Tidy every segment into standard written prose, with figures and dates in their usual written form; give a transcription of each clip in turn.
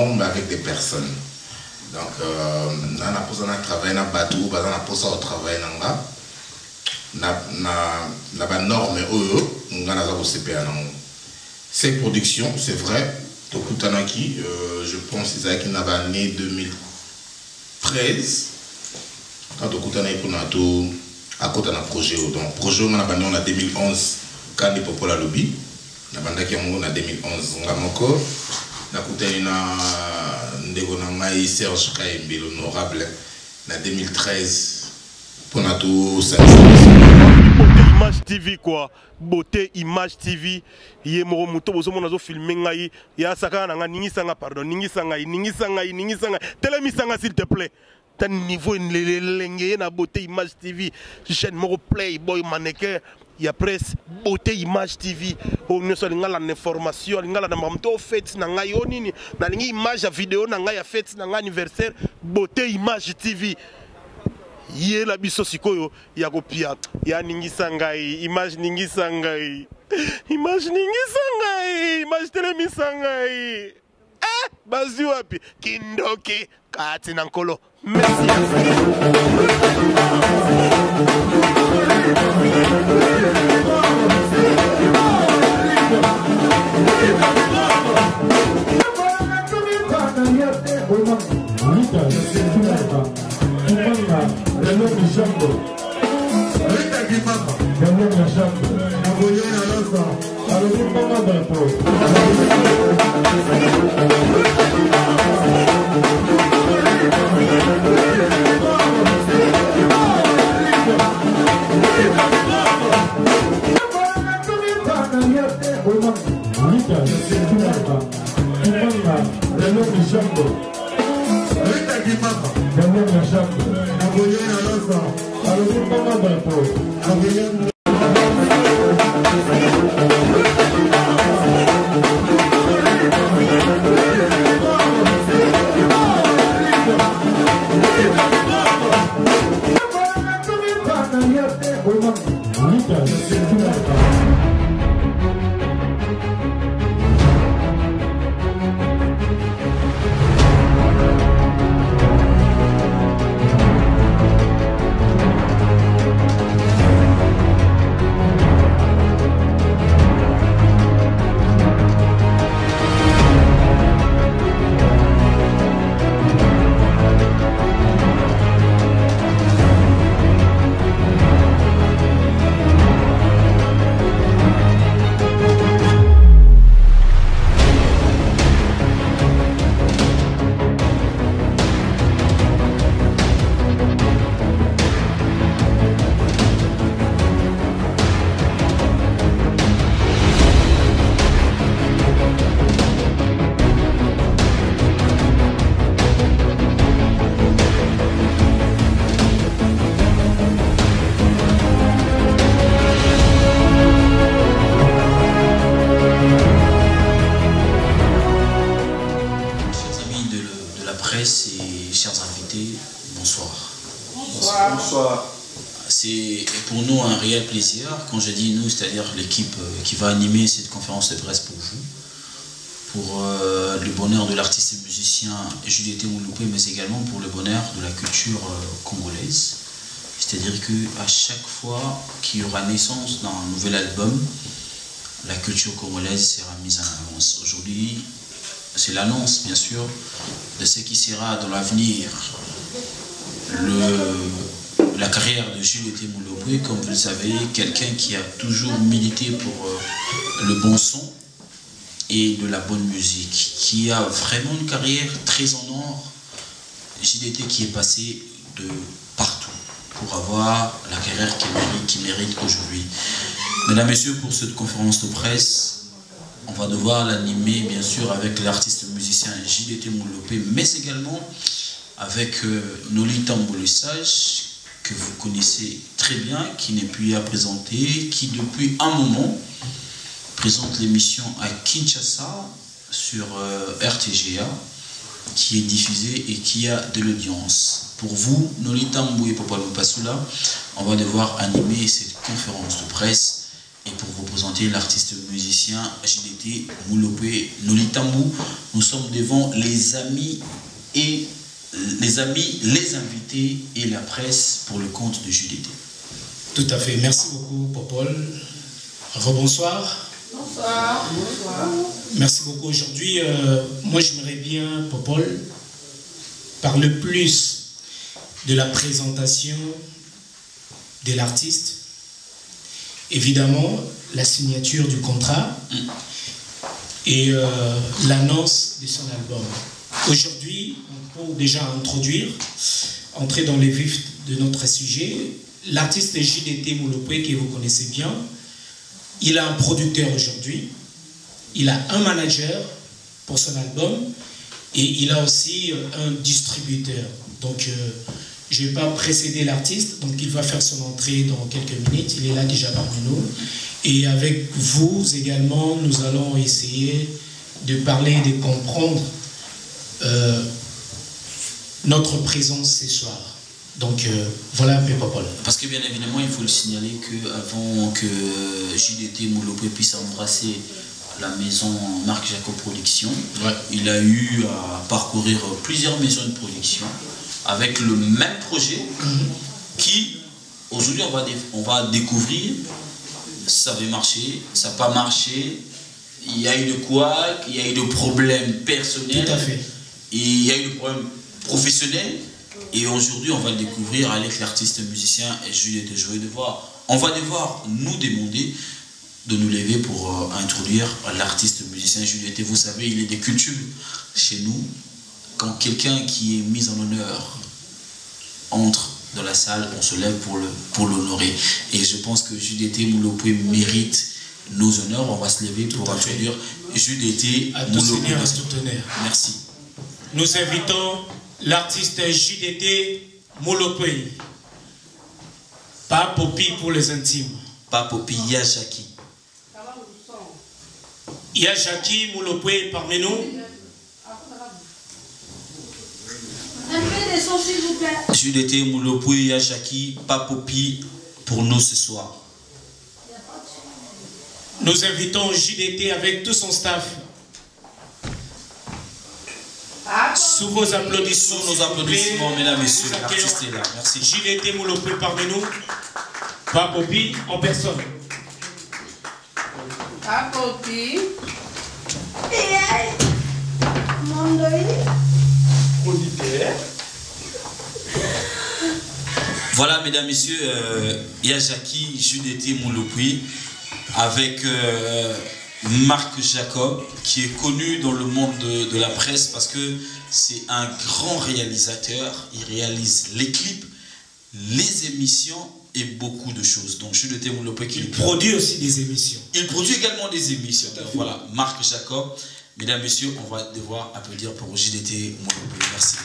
gens, mais avec des personnes. Donc, on a posé un travail dans bateau, on a posé un travail dans la norme on a aussi ces productions, c'est vrai. Tokutanaki, je pense qu'ils ont né 2013. Quand Tokutanaki on a tout à côté d'un projet, donc projet on a en 2011 quand il est la lobby. On a en 2011. On a encore Serge Kaimbe, l'honorable, en 2013. Pour a tout ça. Image TV quoi, beauté Image TV. Yé moro muto bozo monazo filmer ngai. Ya saka na nga ningi sanga pardon, ningi sanga. Télémi sanga s'il te plaît. T'as niveau l'engé na beauté Image TV. Chaîne moro Playboy mannequin. Il y a presse beauté Image TV. On ne sait pas l'information, on a des fêtes, on a des images vidéo, on a des fêtes, on a anniversaire beauté Image TV. Yé la biso sikoyo ya kopia ya ningi sangai image ningi sangai image telemi sangai bazi wapi kindoki kati na nkolo merci. C'est pour nous un réel plaisir, quand je dis nous, c'est-à-dire l'équipe qui va animer cette conférence de presse pour vous, pour le bonheur de l'artiste et musicien Juliette Mouloupé, mais également pour le bonheur de la culture congolaise. C'est-à-dire qu'à chaque fois qu'il y aura naissance d'un nouvel album, la culture congolaise sera mise en avance. Aujourd'hui, c'est l'annonce, bien sûr, de ce qui sera dans l'avenir la carrière de Juliette Mouloupé, comme vous le savez, quelqu'un qui a toujours milité pour le bon son et de la bonne musique, qui a vraiment une carrière très en or. Juliette qui est passé de partout pour avoir la carrière qu'il mérite aujourd'hui. Mesdames et messieurs, pour cette conférence de presse, on va devoir l'animer bien sûr avec l'artiste musicien Juliette Mouloupé, mais également avec Noli Tambo Sage, que vous connaissez très bien, qui n'est plus à présenter, qui depuis un moment présente l'émission à Kinshasa sur RTGA, qui est diffusée et qui a de l'audience. Pour vous, Noli Tambo et Papa Lopasula, on va devoir animer cette conférence de presse et pour vous présenter l'artiste musicien Juliette Mouloupé. Noli Tambo, Nous sommes devant les amis, les invités et la presse pour le compte de JDT. Tout à fait. Merci beaucoup, Popol. Rebonsoir. Bonsoir. Bonsoir. Merci beaucoup. Aujourd'hui, moi, j'aimerais bien, Popol, parler plus de la présentation de l'artiste. Évidemment, la signature du contrat et l'annonce de son album. Aujourd'hui, on peut déjà introduire, entrer dans les vifs de notre sujet. L'artiste JDT Mulopwe, que vous connaissez bien, il a un producteur aujourd'hui, il a un manager pour son album et il a aussi un distributeur. Donc, je ne vais pas précéder l'artiste, donc il va faire son entrée dans quelques minutes, il est là déjà parmi nous. Et avec vous également, nous allons essayer de parler et de comprendre notre présence ce soir. Donc voilà un peu Popol. Parce que bien évidemment, il faut le signaler qu'avant que JDT Mulopwe puisse embrasser la maison Marc Jacob Production, il a eu à parcourir plusieurs maisons de production avec le même projet qui, aujourd'hui, on va découvrir, ça avait marché, ça n'a pas marché, il y a eu de couacs, il y a eu de problèmes personnels, tout à fait. Et il y a eu de problèmes professionnels. Et aujourd'hui, on va le découvrir avec l'artiste musicien et JDT. On va devoir nous demander de nous lever pour introduire l'artiste musicien JDT. Vous savez, il est des cultures chez nous. Quand quelqu'un qui est mis en honneur entre dans la salle, on se lève pour l'honorer. Et je pense que JDT Mulopwe mérite nos honneurs. On va se lever pour introduire JDT Mulopwe. Merci. Nous invitons l'artiste JDT Mulopwe. Pas Popi pour les intimes. Pas Popi, Yajaki. Yajaki Mulopwe parmi nous. Un peu de son, s'il vous plaît. JDT Mulopwe, Yajaki, pas Popi pour nous ce soir. Nous invitons JDT avec tout son staff. Sous vos applaudissements, nos applaudissements, mesdames et messieurs, l'artiste est là. Merci. JDT Mulopwe parmi nous. Pas Popi en personne. Pas Popi. Voilà, mesdames et messieurs, Yajaki, JDT Mulopwe avec Marc Jacob, qui est connu dans le monde de la presse parce que c'est un grand réalisateur. Il réalise les clips, les émissions et beaucoup de choses. Donc JDT Mulopwe qui produit aussi des émissions. Il produit également des émissions. Donc, voilà, Marc Jacob. Mesdames, messieurs, on va devoir applaudir pour JDT Mulopwe. Merci.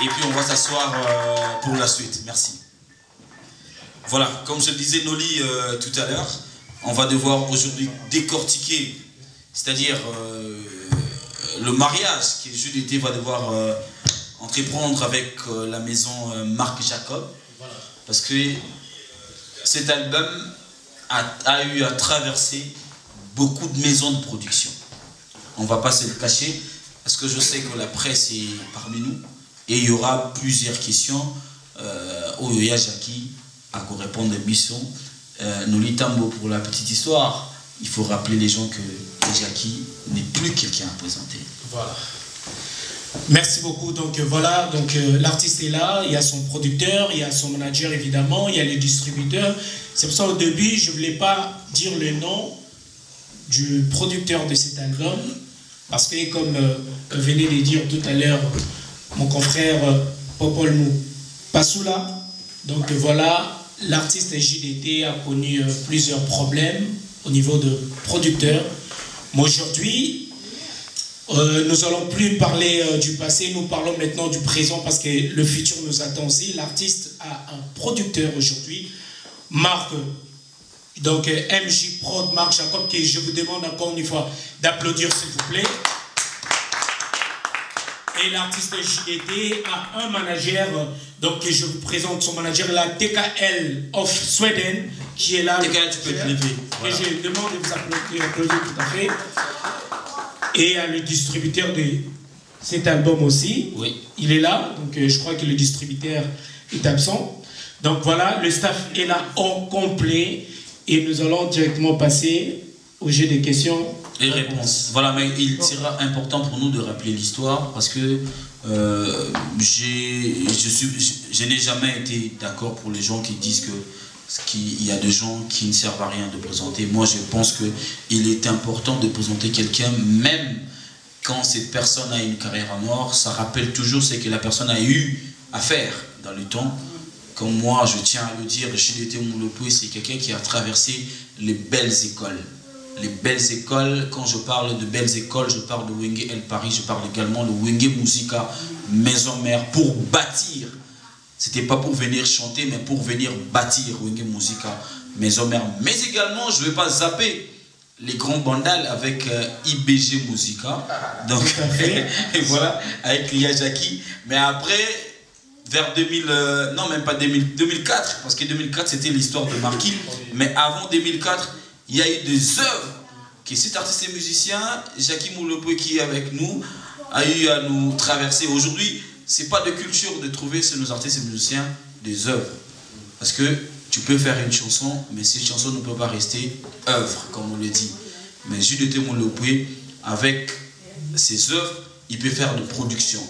Et puis on va s'asseoir pour la suite. Merci. Voilà, comme je le disais Noli tout à l'heure, on va devoir aujourd'hui décortiquer, c'est-à-dire le mariage que JDT va devoir entreprendre avec la maison Marc Jacob. Parce que cet album a eu à traverser beaucoup de maisons de production. On ne va pas se le cacher, parce que je sais que la presse est parmi nous, et il y aura plusieurs questions au Yajaki à répondre à Bisson. Noli Tambo, pour la petite histoire, il faut rappeler les gens que Yajaki n'est plus quelqu'un à présenter. Voilà. Merci beaucoup. Donc voilà, donc l'artiste est là, il y a son producteur, il y a son manager évidemment, il y a les distributeurs. C'est pour ça au début, je ne voulais pas dire le nom du producteur de cet album, parce que comme venait de dire tout à l'heure mon confrère Popol Passoula, donc voilà, l'artiste JDT a connu plusieurs problèmes au niveau de producteur. Mais aujourd'hui, nous allons plus parler du passé, nous parlons maintenant du présent parce que le futur nous attend aussi. L'artiste a un producteur aujourd'hui, Marc, donc MJ Prod, Marc Jacob, que je vous demande encore une fois d'applaudir s'il vous plaît. Et l'artiste JDT a un manager, donc je vous présente son manager, la TKL of Sweden, qui est là. TKL, tu peux te lever. Et je demande de vous applaudir tout à fait. Et le distributeur de cet album aussi, Oui. il est là, donc je crois que le distributeur est absent. Donc voilà, le staff est là au complet et nous allons directement passer au jeu des questions et réponses. Voilà, mais il sera important pour nous de rappeler l'histoire parce que je n'ai jamais été d'accord pour les gens qui disent qu'il y a des gens qui ne servent à rien de présenter. Moi, je pense qu'il est important de présenter quelqu'un, même quand cette personne a une carrière en or, ça rappelle toujours ce que la personne a eu à faire dans le temps. Comme moi, je tiens à le dire, Gilles Moulopoui, c'est quelqu'un qui a traversé les belles écoles. Les belles écoles, quand je parle de belles écoles, je parle de Wenge El Paris, je parle également de Wenge Musica, Maison Mère, pour bâtir. C'était pas pour venir chanter, mais pour venir bâtir Wenge Musica, Maison Mère. Mais également, je ne vais pas zapper les grands bandals avec IBG Musica. Donc, et voilà, avec Lia Jackie. Mais après, vers 2000, non même pas 2004, parce que 2004 c'était l'histoire de Marquis. Mais avant 2004, il y a eu des œuvres que cet artiste et musicien, Jackie Moulopoui qui est avec nous, a eu à nous traverser. Aujourd'hui, c'est pas de culture de trouver chez nos artistes et musiciens des œuvres. Parce que tu peux faire une chanson, mais cette chanson ne peut pas rester œuvre, comme on le dit. Mais Jules Moulopoui, avec ses œuvres, il peut faire de production.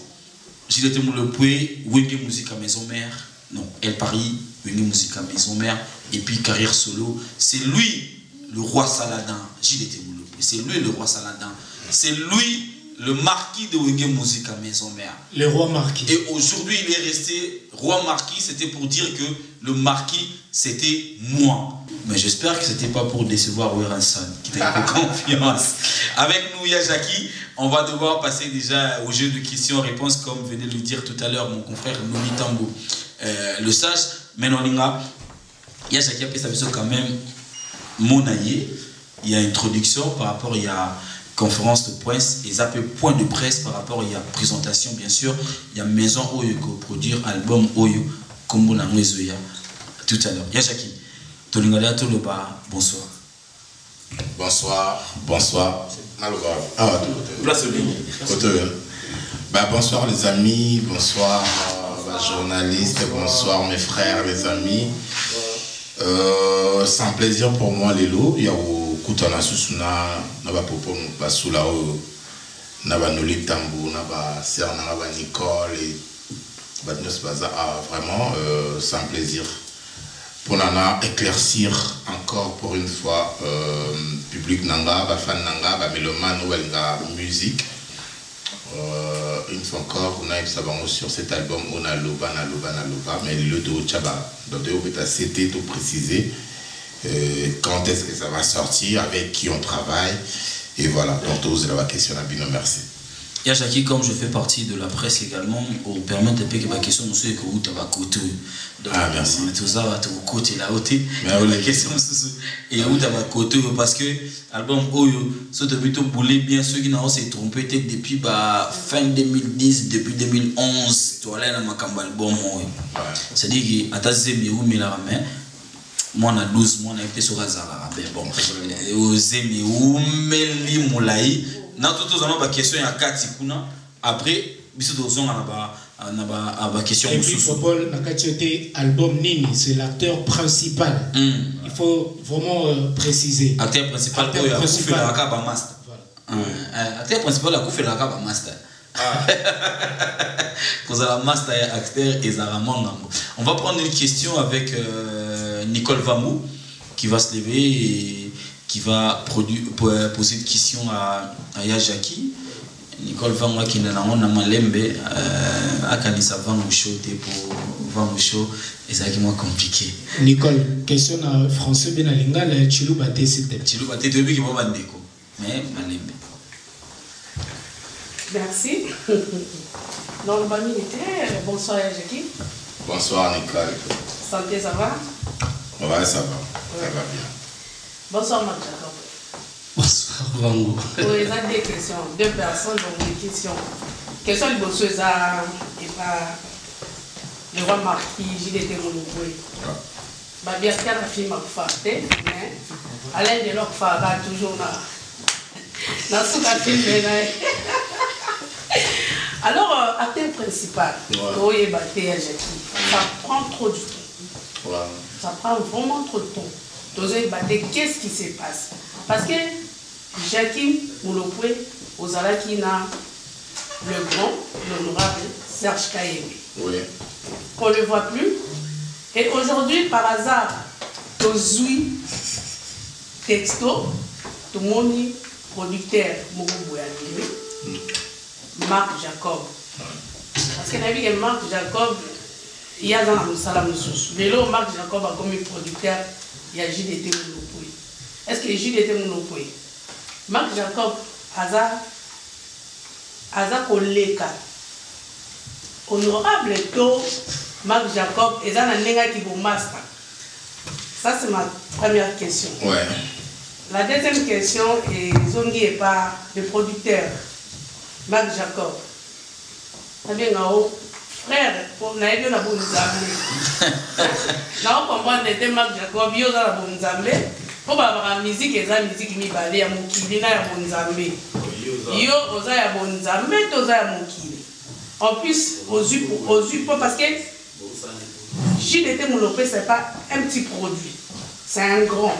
Jules Moulopoui, Wenge Musica Maison Mère, non, El Paris, Wenge Musica Maison Mère, et puis carrière solo. C'est lui le roi Saladin, Jules Moulopoui. C'est lui le roi Saladin. C'est lui le marquis de Wenge Musica Maison Mère. Le roi marquis. Et aujourd'hui, il est resté roi marquis. C'était pour dire que le marquis, c'était moi. Mais j'espère que c'était pas pour décevoir Weranson, qui t'a fait confiance. Avec nous, il y a Jackie. On va devoir passer déjà au jeu de questions-réponses, comme venait de le dire tout à l'heure mon confrère Noni Tambo. Le sage, maintenant, il y a Jackie, après ça veut quand même monaillé. Il y a introduction par rapport, il y a conférence de presse, et ça peut point de presse par rapport, il y a présentation bien sûr, il y a maison Oyo qui produire album Oyo, comme on a tout à l'heure. Il y a Jackie. Bonsoir. Bonsoir, bonsoir. Ah, Place au ligne. Bonsoir les amis, bonsoir les journalistes, bonsoir mes frères, les amis. C'est un plaisir pour moi, Lélo. Il y a Koutana Susuna, Naba Popo, Basoulao, Naba Noli Tambo, Naba Serna, Naba Nicole et Badnos Baza. Vraiment, c'est un plaisir. Pour Nana éclaircir encore pour une fois public Nanga, fan Nanga, mélomane ou musique. Une fois encore, on a eu sur cet album, on a Loba, mais le dos Tchaba. Donc, on peut c'était tout préciser quand est-ce que ça va sortir, avec qui on travaille. Et voilà, donc, vous avez la question à Bino, merci. Il y a Jackie, comme je fais partie de la presse également, on permet de payer ma question, monsieur, que vous avez côté. Ah, merci. Tout ça va tout côté là, la question, et vous avez côté, parce que l'album Oyo, ce depuis tout boulé bien, ceux qui n'ont pas été trompés depuis fin 2010, depuis 2011, tu as l'air dans l'album Oyo. C'est-à-dire que, à ta zémi, où met la main, moi, on a 12 mois, on a été sur Azara. Bon, aux zémi, où met li moulaï. Dans tout le monde, question il y a 4 kuna. Après, on a une question. Et puis, Popol, album Nini, c'est l'acteur principal. Il faut vraiment préciser. Acteur principal, acteur principal, acteur principal, la master. Pour la master acteur et on va prendre une question avec Nicole Vamou qui va se lever et qui va poser une question à Yajaki. Nicole Vamou qui est dans la malembe à Kanisa Vamou show pour Vamou show et c'est moins compliqué. Nicole, question en français benalinga la Chilou Baté c'était. Chilou Baté depuis qu'il va bandeko. Mais malembe. Merci. Dans le bas militaire, bonsoir Yajaki. Bonsoir Nicole. Santé, ça va? Ouais, ça va. Ça va bien. Bonsoir Marc Jacob. Bonsoir Vango. Oui, il y a des questions. 2 personnes, donc des questions. Question du bossu, ça et pas le roi marquis, j'ai été monopole. Bah bien qu'il y a la fille m'a fait, mais à l'aide de leur femme, toujours là. Alors, acteur principal, ça prend trop de temps. Ouais. Ça prend vraiment trop de temps. Qu'est-ce qui se passe? Parce que Jackie Moulopoué, aux Alakina, le grand, l'honorable Serge Kaye. Oui. On ne le voit plus. Et aujourd'hui, par hasard, Tozoui, texto, tout le monde, producteur, Marc Jacob. Parce que la vie de Marc Jacob, il y a dans la salle sous. Mais là, Marc Jacob a comme producteur, il y a JDT Moulopoué. Est-ce que JDT Moulopoué? Marc Jacob, Aza Koleka. Honorable to Marc Jacob, et ça, qui vous master. Ça, c'est ma première question. Ouais. La deuxième question est Zongi et pas le producteur. Marc Jacob. Frère, pour n'aller la bonne zambé. Non, pour moi, n'était Marc Jacob, il y a la bonne zambé. Pour avoir la musique, et la musique qui m'a balé à mon kili, na ya bonne zambé. Yo, osa ya bonne zambé, tosa ya mon kili. En plus, aux yeux, parce que JDT Moulopoué, ce n'est pas un petit produit. C'est un grand.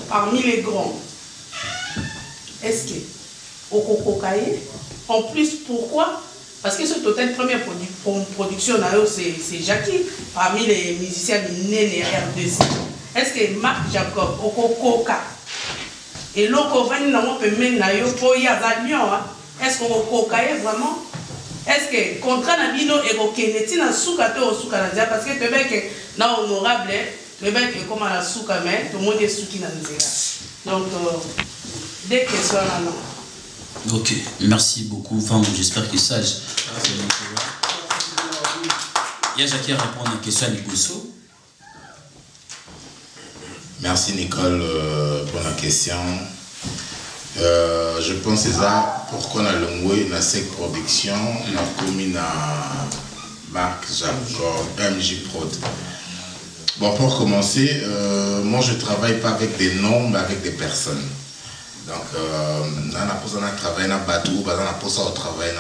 Parmi les grands. Est-ce que au Cococaï, en plus, pourquoi? Parce que ce total première production, c'est Jackie, parmi les musiciens nés RDC. Est-ce que Marc Jacob, au Coca, et l'autre peut mener pour y aller, est-ce qu'on Cocaï vraiment? Est-ce que contrat Nabino et Rokeneti n'a soukato au soukanazia parce que tu veux que na honorable, tu veux que comme à la soukame, tout le monde est souki donc des questions là non. Ok, merci beaucoup. Enfin, j'espère que sage. Il y a Jackie à répondre à une question à Liboso. Merci Nicole pour la question. Je pense que ça, pourquoi on a l'ongoué, on a cette production, on a commis à Marc Jacob, MJ Prod. Bon, pour commencer, moi je ne travaille pas avec des noms, mais avec des personnes. Donc, on a travaillé dans le bateau, on a posé au travail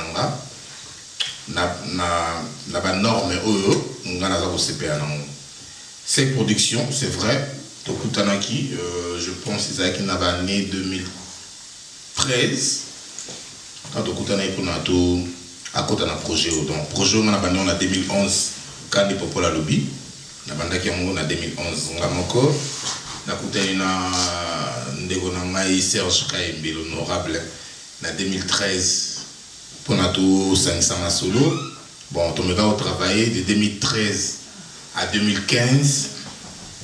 dans la norme, on a CPA. Cette production, c'est vrai, Tokutanaki, je pense que c'est une année 2013. Quand Tokutanaki, on a tout à côté d'un projet. Donc, projet, on a en 2011, quand il y a la lobby. On a en 2011. On a encore, on a Serge Kaye, l'honorable, en 2013. Pour tout 500 à solo. Bon, on a travaillé de 2013 à 2015.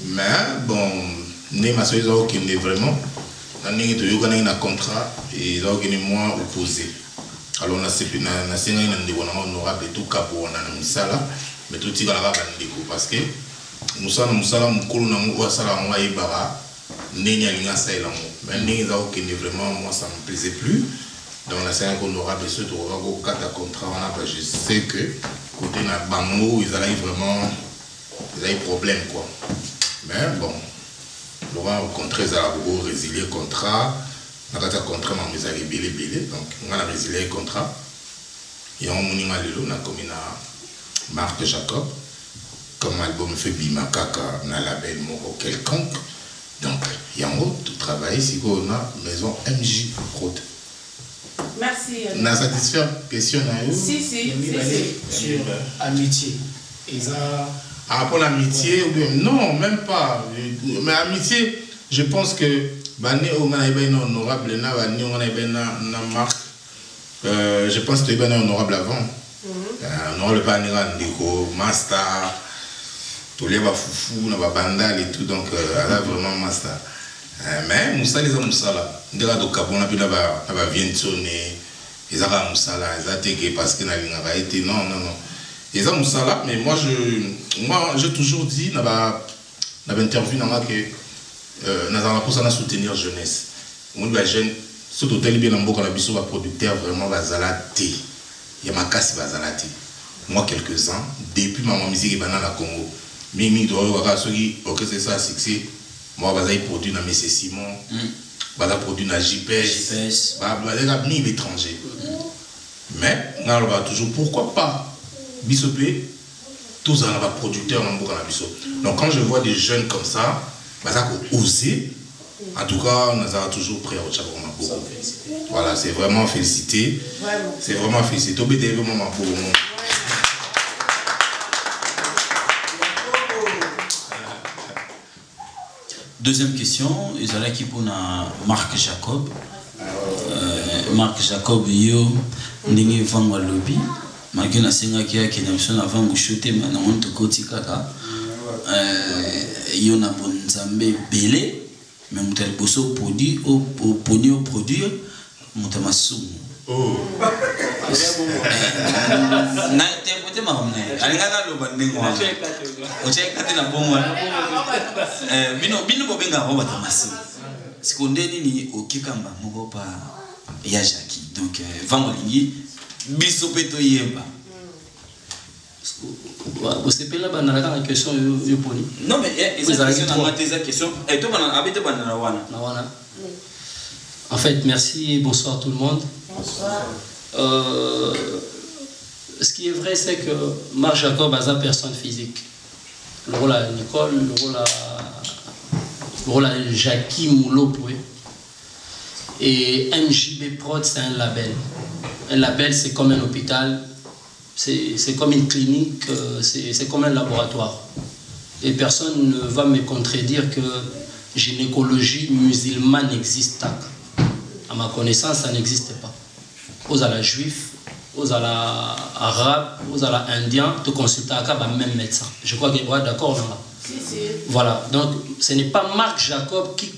Mais bon, nous avons vraiment un contrat et nous avons moins opposé. Alors, on a un honorable et tout cap on a mais tout le monde parce que nous avons mais vraiment, moi ça ne me plaisait plus. Donc la scène honorable et surtout au quatre contrats, je sais que côté na bango ils allaient vraiment des problèmes quoi. Mais bon, Laurent au contraire ils ont résilié le contrat, on a contrat mais ils avaient belé donc on a résilié le contrat. Et on a commis Marc Jacob comme album fait Bimakaka na label moko quelconque. Donc il y a un autre travail ici qu'on a maison MJ Prod. Merci. On a satisfait la question. Si. Sur amitié. Et ça... Pour l'amitié, non, même pas. Mais amitié, je pense que honorable, je pense que tu es honorable avant. Honorable pas master, tous les foufou, bandal et tout, donc elle a vraiment master. Mais Moussa les a Moussa là. Ndela do Kabon na bina ba vientionné. Ils ont Moussa là, ils ont été parce que n'a été non. Ils ont Moussa là, mais moi j'ai toujours dit dans interview dans que nous allons pour ça soutenir jeunesse. On doit jeune surtout tel bien en la biso va producteur vraiment bazalati. Il y a ma casse bazalati. Moi quelques ans depuis ma musique est banane à Congo. Mimi doit avoir ceux qui OK c'est ça succès. Moi, je produit dans mes Simon. bah là produit na JPS bah là ni l'étranger mais on va toujours pourquoi pas bisopé tous en va producteur dans beaucoup donc quand je vois des jeunes comme ça bah ça qu'on oser en tout cas on a toujours prêt au chapeau beaucoup voilà c'est vraiment félicité c'est vraiment félicité au BD vraiment beaucoup. Deuxième question, ils allaient qui pour Marc Jacob. Marc Jacob, yo, n'engue vangwa lobby. Malgré la singa qui a qui n'a pas avant de shooter, mais non on te côté kaka. Yo na bon zambe belé, mais mon tel bosso produit au produit, mon tamassou. Oh. Na interpréter ma ramener. Alingana lo bandé moi. O check kati na bon moi. Bino bobenga roba tamasi. Sikondeni ni okikamba moko pa ya Jackie. Donc vangolingi biso peto yeba. Vous savez là banana la question yo poni. Non mais esa question na tes question et toi banana abete banana wana. En fait, merci, bonsoir tout le monde. Bonsoir. Ce qui est vrai, c'est que Marc Jacob a sa personne physique. Le rôle à Nicole, le rôle à Jackie Moulopoué. Et MJB Prod, c'est un label. Un label, c'est comme un hôpital, c'est comme une clinique, c'est comme un laboratoire. Et personne ne va me contredire que gynécologie musulmane n'existe pas. À ma connaissance, ça n'existe pas. Aux ala juifs, aux ala arabes, aux ala indiens, te consulter à même médecin. Je crois qu'il est d'accord là. Voilà, donc ce n'est pas Marc Jacob qui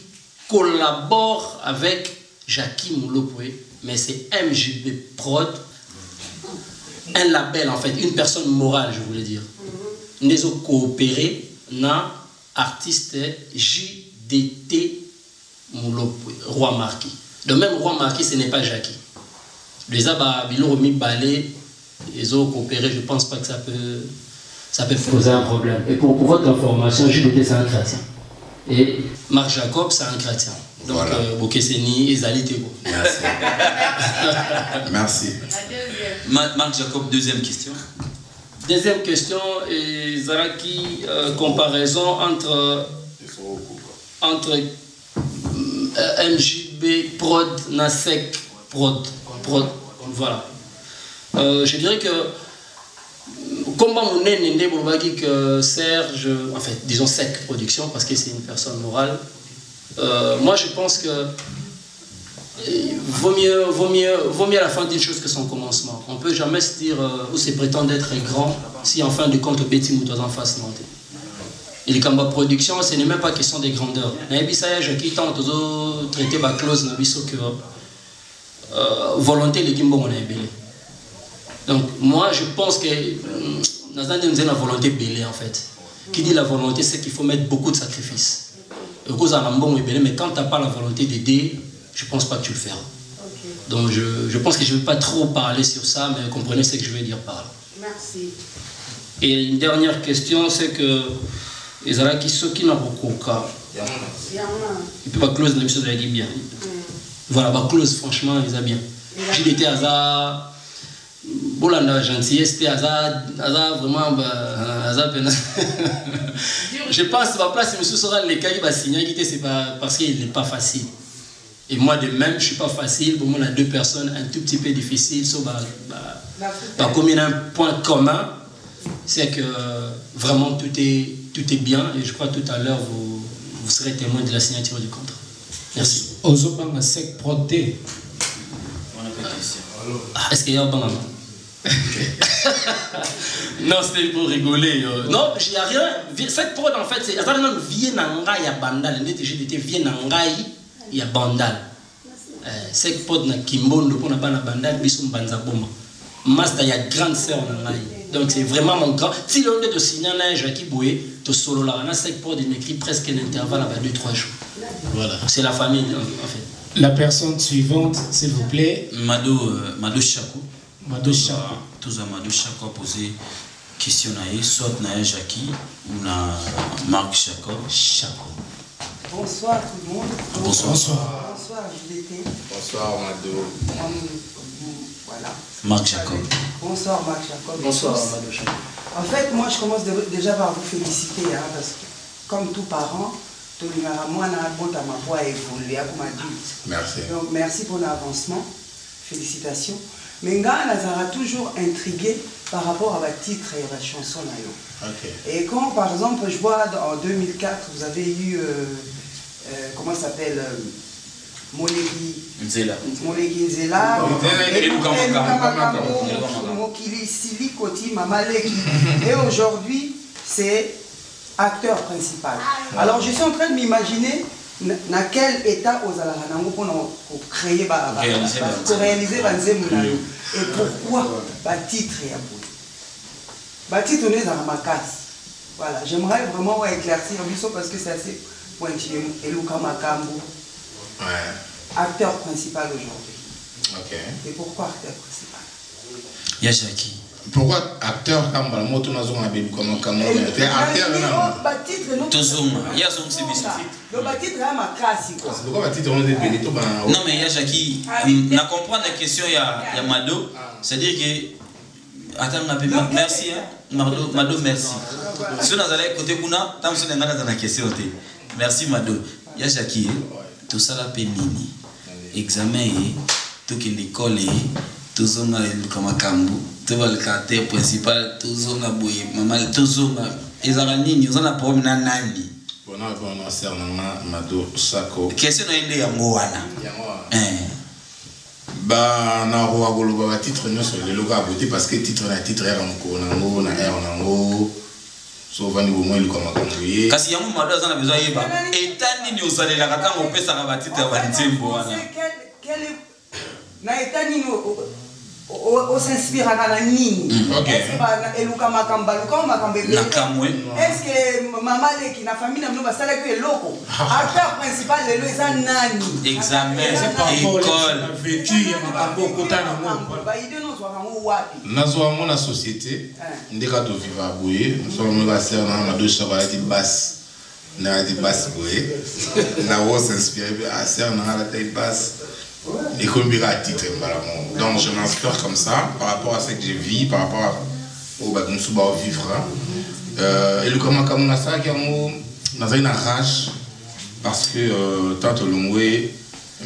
collabore avec Jackie Moulopoué, mais c'est MJB Prod, un label en fait, une personne morale, je voulais dire. Nous avons coopéré na artiste JDT Moulopoué, Roi Marquis. De même, Roi Marquis, ce n'est pas Jackie. Les Ababilo mis balai, ils ont coopéré, je ne pense pas que ça peut poser un problème. Et pour votre information, JDT, c'est un chrétien. Et Marc Jacob, c'est un chrétien. Donc, voilà. Bokeseni, Ezali Tego. Merci. Merci. Marc Jacob, deuxième question. Deuxième question, et Zaraki, comparaison entre MJB Prod, Nasek Prod, voilà. Je dirais que comme mon nez que Serge, en fait, disons Sec Production, parce que c'est une personne morale. Moi, je pense que vaut mieux à la fin d'une chose que son commencement. On ne peut jamais se dire ou se prétendre être grand si en fin de compte Betty Moutois en face monter. Et les Kamba Production, ce n'est même pas question des grandeurs. Je qui tente de traiter la clause volonté les Kimbo on a belé. Donc moi je pense que nous avons la volonté belée en fait. Qui dit la volonté, c'est qu'il faut mettre beaucoup de sacrifices. Mais quand tu n'as pas la volonté d'aider, je ne pense pas que tu le feras. Okay. Donc je pense que je ne vais pas trop parler sur ça, mais comprenez ce que je veux dire par là. Merci. Et une dernière question, c'est que les Arabes qui n'ont pas beaucoup de cas, ils peuvent pas close la chose avec bien. Voilà, bah close franchement, ils ont bien. J'ai été à Bolanda gentillesse, c'était vraiment je pense que ma place, M. Soral, les cas qui va signer, c'est pas parce qu'il n'est pas facile. Et moi de même, je ne suis pas facile. Bon, on a deux personnes un tout petit peu difficiles. Comme il y a un point commun, c'est que vraiment tout est bien. Et je crois tout à l'heure, vous serez témoin de la signature du contrat. Merci. Ozobanga Sec Prod. Est-ce qu'il y a un bon moment? Non, c'était pour rigoler. Non, il n'y a rien. Sec Prod, en fait, c'est un vieux nangai à bandal. J'étais vieux nangai. Il y a bandal. Sec Prod na kimbondo pour na bandal bisum banzaboma. Master il y a grande sœur nangai. Donc c'est vraiment mon grand. Si l'on est de signer un Jackie Boué, to solo là, on a Sec Prod il m'écrit presque un intervalle à 2-3 jours. Voilà. C'est la famille en fait. La personne suivante, s'il vous plaît. Mado Chakou. Mado Chakou. Tous à Mado Chakou a posé question à soit na Jackie ou na Marc Chakou. Bonsoir tout le monde. Bonsoir. Bonsoir Bonsoir JDT. Bonsoir Mado. Voilà. Marc Jacob. Bonsoir Marc Jacob. Bonsoir Mado Jacob. En fait, moi je commence déjà par vous féliciter, hein, parce que comme tout parent, moi ma voix a évolué comme adulte. Merci. Donc merci pour l'avancement. Félicitations. Mais Nga Nazara toujours intrigué par rapport à votre titre et à la chanson là. Okay. Et quand par exemple je vois en 2004 vous avez eu comment ça s'appelle Moleki Nzela, Mokili Sili Koti Mamaleki. Et aujourd'hui c'est acteur principal. Alors je suis en train de m'imaginer dans quel état aux Alaranango pour créer pour réaliser Banzemounayo. Et pourquoi le titre est à bout. Le titre est dans ma casse. Voilà, j'aimerais vraiment éclaircir parce que c'est assez pointillé. Et Luka Makambo, acteur principal aujourd'hui. Ok. Et pourquoi acteur principal? Yajaki. Pourquoi acteur comme le mot tourne à Bébé comme acteur non? Le titre est ma casse. Pourquoi le titre est Bébé? Non mais Yajaki, na comprendre la question il y a Mado, c'est-à-dire que attends merci hein Mado merci. Si on a allé côté Kuna, tant que on a dans la question merci Mado. Yajaki, tout ça la pénini. Examen tout qui l'école tout ça na comme Kambu. Tout le caractère principal, tout ça na boye, maman tout ça na ezalani ni on a problème na nani. Bon c'est Mado Sako. Question na ile ya ngoana. Bah na roa goloba titre nous sur le logo à beauté parce que titre na titre era mko nango na era nango so vani bo moi comme kambuye. Kasi yango Mado azana besoin yeba etani ni osalela kaka opesa ka batite ya banzembo wana. Quel na etani on s'inspire à la ligne. Est-ce que maman qui na famille n'a pas ça que loco. Acteur principal le les nani. Examen, école, vécu à Bogota Nazo mon société, ndeka to vivre à Boye, so mo va ser na deux chava di basse. Na di basse Boye. Na on s'inspire à ser na la tête basse. Et comme il a titre, donc je m'inspire comme ça par rapport à ce que je vis, par rapport au vivre. Et le comment on a ça qui a une rage parce que tant au Longway,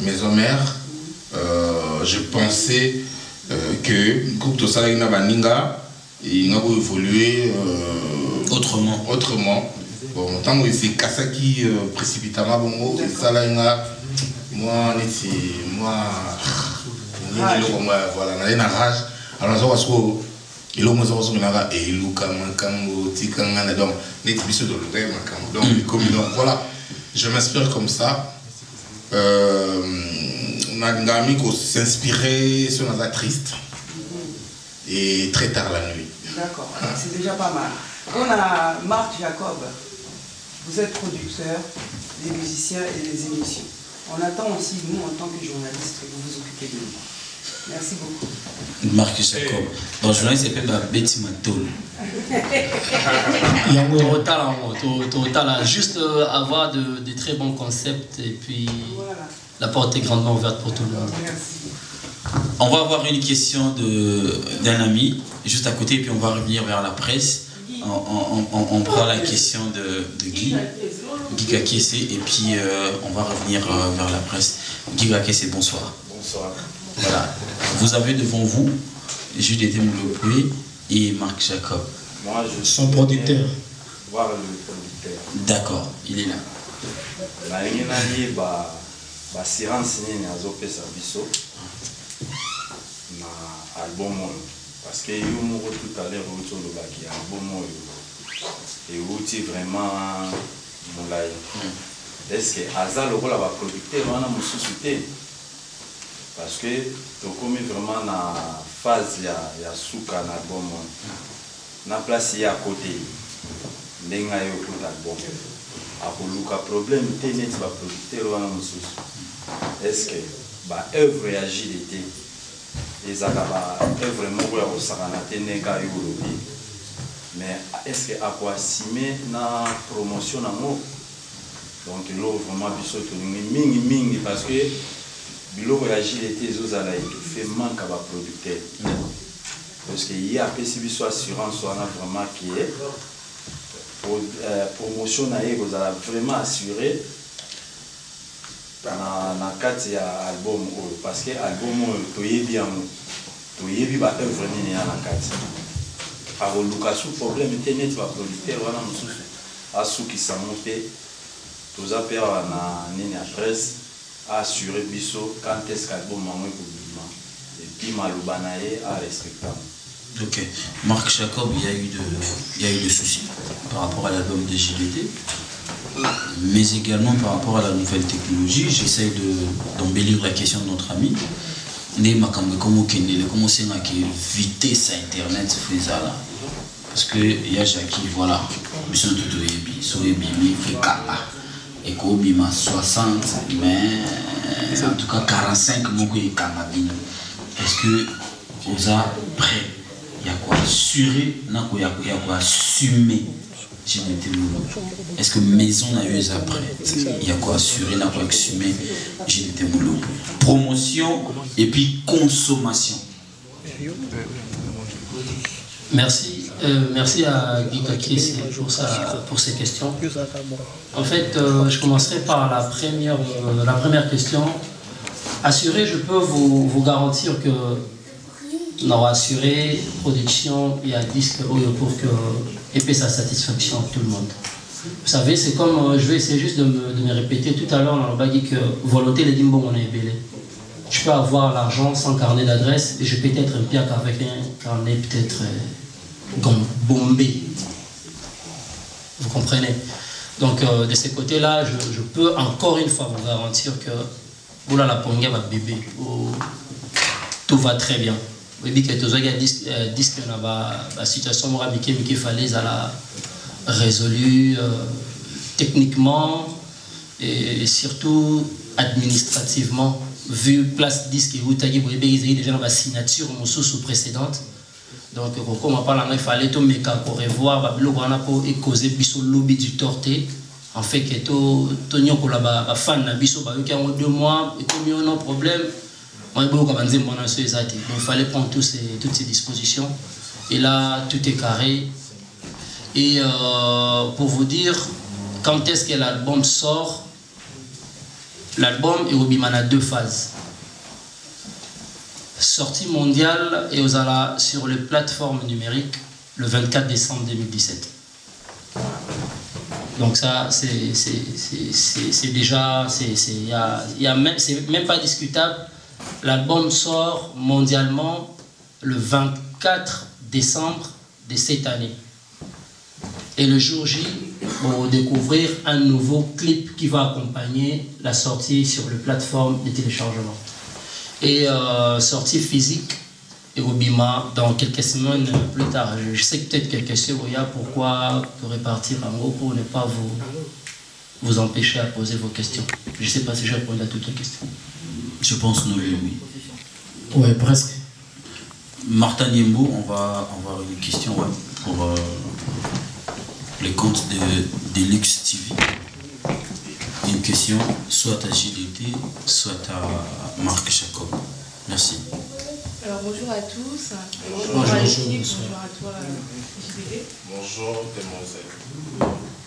maison mère, je pensais que le groupe de Salina Baninga il a évolué autrement. Bon, tant que c'est Kasaki précipitamment bon, Salina. Moi, voilà, on a une rage. Alors, on se voit, il a donc, voilà, je m'inspire comme ça. On a un ami qui s'inspirait sur la triste et très tard la nuit. D'accord, c'est déjà pas mal. On a Marc Jacob, vous êtes producteur des musiciens et des émissions. On attend aussi, nous, en tant que journalistes, que vous vous occupez de nous. Merci beaucoup. Marc Jacob. Bon, journaliste, c'est pas Betty Matol. Juste avoir de très bons concepts et puis voilà. La porte est grandement ouverte pour tout le monde. Merci. On va avoir une question d'un ami, juste à côté, et puis on va revenir vers la presse. On prend la question de Guy Kakese et puis on va revenir vers la presse. Guy Kakese, bonsoir. Bonsoir. Voilà. Vous avez devant vous JDT Moulopoué et Marc Jacob. Moi, je son producteur. Voir le producteur. D'accord, il est là. La ligne ba silence ni azope service na album. Parce que yo moko tout à l'heure autour de baki album et outil vraiment moulay. Est-ce que Aza le rôle va producteur wana mususu te parce que to comme vraiment na phase ya suka na album na place ya côté ndenga yo tout album akoluka problème te net ba producteur wana mususu. Est-ce que ba œuvre ya JDT ezaka vraiment pour la saranate neka yolobi mais est-ce que akwasime na promotion nango donc là vraiment biso to mingi parce que biloko ya JDT ezozala étouffé manque à producteur parce que ye apesi biso assurance wana vraiment qui est promotion na ye kozala vraiment assuré na kati ya album oyo parce que album oyo toyebi yango toyebi baœuvre nini ya na kati akoluka su problème te neti baproducteur wana mosusu asukisango mpe toza mpe awa na nini ya presse assuré biso quand est-ce qu'album yango ekobima epuis maloba na ye arespectable. Ok. Marc Jacob, il y a eu des soucis par rapport à l'album de JDT, mais également par rapport à la nouvelle technologie. J'essaye d'embellir la question de notre ami. Comment c'est que vitesse à Internet fait ça là? Parce que il y a Jackie, voilà, mais c'est tout et qu'on bima 60, mais en tout cas 45 mots et canabine. Est-ce que vous êtes prêts? Il y a quoi assurer, il y a quoi assumer. Est-ce que maison n'a eu après? Il y a quoi assurer, il y a quoi assumer. Promotion et puis consommation. Merci. Merci à Guy Kakis pour ces questions. En fait, je commencerai par la première question. Assurer, je peux vous garantir que on aura assuré production et un disque pour que ait sa satisfaction à tout le monde. Vous savez, c'est comme, je vais essayer juste de me répéter tout à l'heure, on a dit que volonté les dimbo on est belé. Je peux avoir l'argent sans carnet d'adresse et je peux être un piac avec un carnet peut-être bombé. Vous comprenez? Donc de ce côté-là, je peux encore une fois vous garantir que voilà la ponga va bébé, tout va très bien. Vous dites que tout un disque la situation qu'il fallait la résolue techniquement et surtout administrativement vu place disque où tu as déjà dans la signature sous précédente. Donc comme on parle il fallait tout mais pour revoir pour causer biso lobby du torté en fait que tout tonio ko la fan na biso ba qui en 2 mois et comme on a un problème il fallait prendre toutes ces dispositions et là tout est carré et pour vous dire quand est-ce que l'album sort, l'album est au Bimana 2 phases. Sortie mondiale et aux ala sur les plateformes numériques le 24 décembre 2017. Donc ça c'est déjà c'est même pas discutable. L'album sort mondialement le 24 décembre de cette année. Et le jour J, on va découvrir un nouveau clip qui va accompagner la sortie sur les plateformes de téléchargement. Et sortie physique et au Bima dans quelques semaines plus tard. Je sais que peut-être quelques questions, pourquoi répartir en gros pour ne pas vous empêcher à poser vos questions. Je ne sais pas si je réponds à toutes les questions. Je pense nous oui. Oui, presque. Martin Niembo, on va avoir une question pour les comptes de Lux TV. Une question soit à JDT, soit à Marc Jacob. Merci. Alors bonjour à tous. Bonjour à l'équipe, bonjour à toi JDT. Bonjour demoiselle.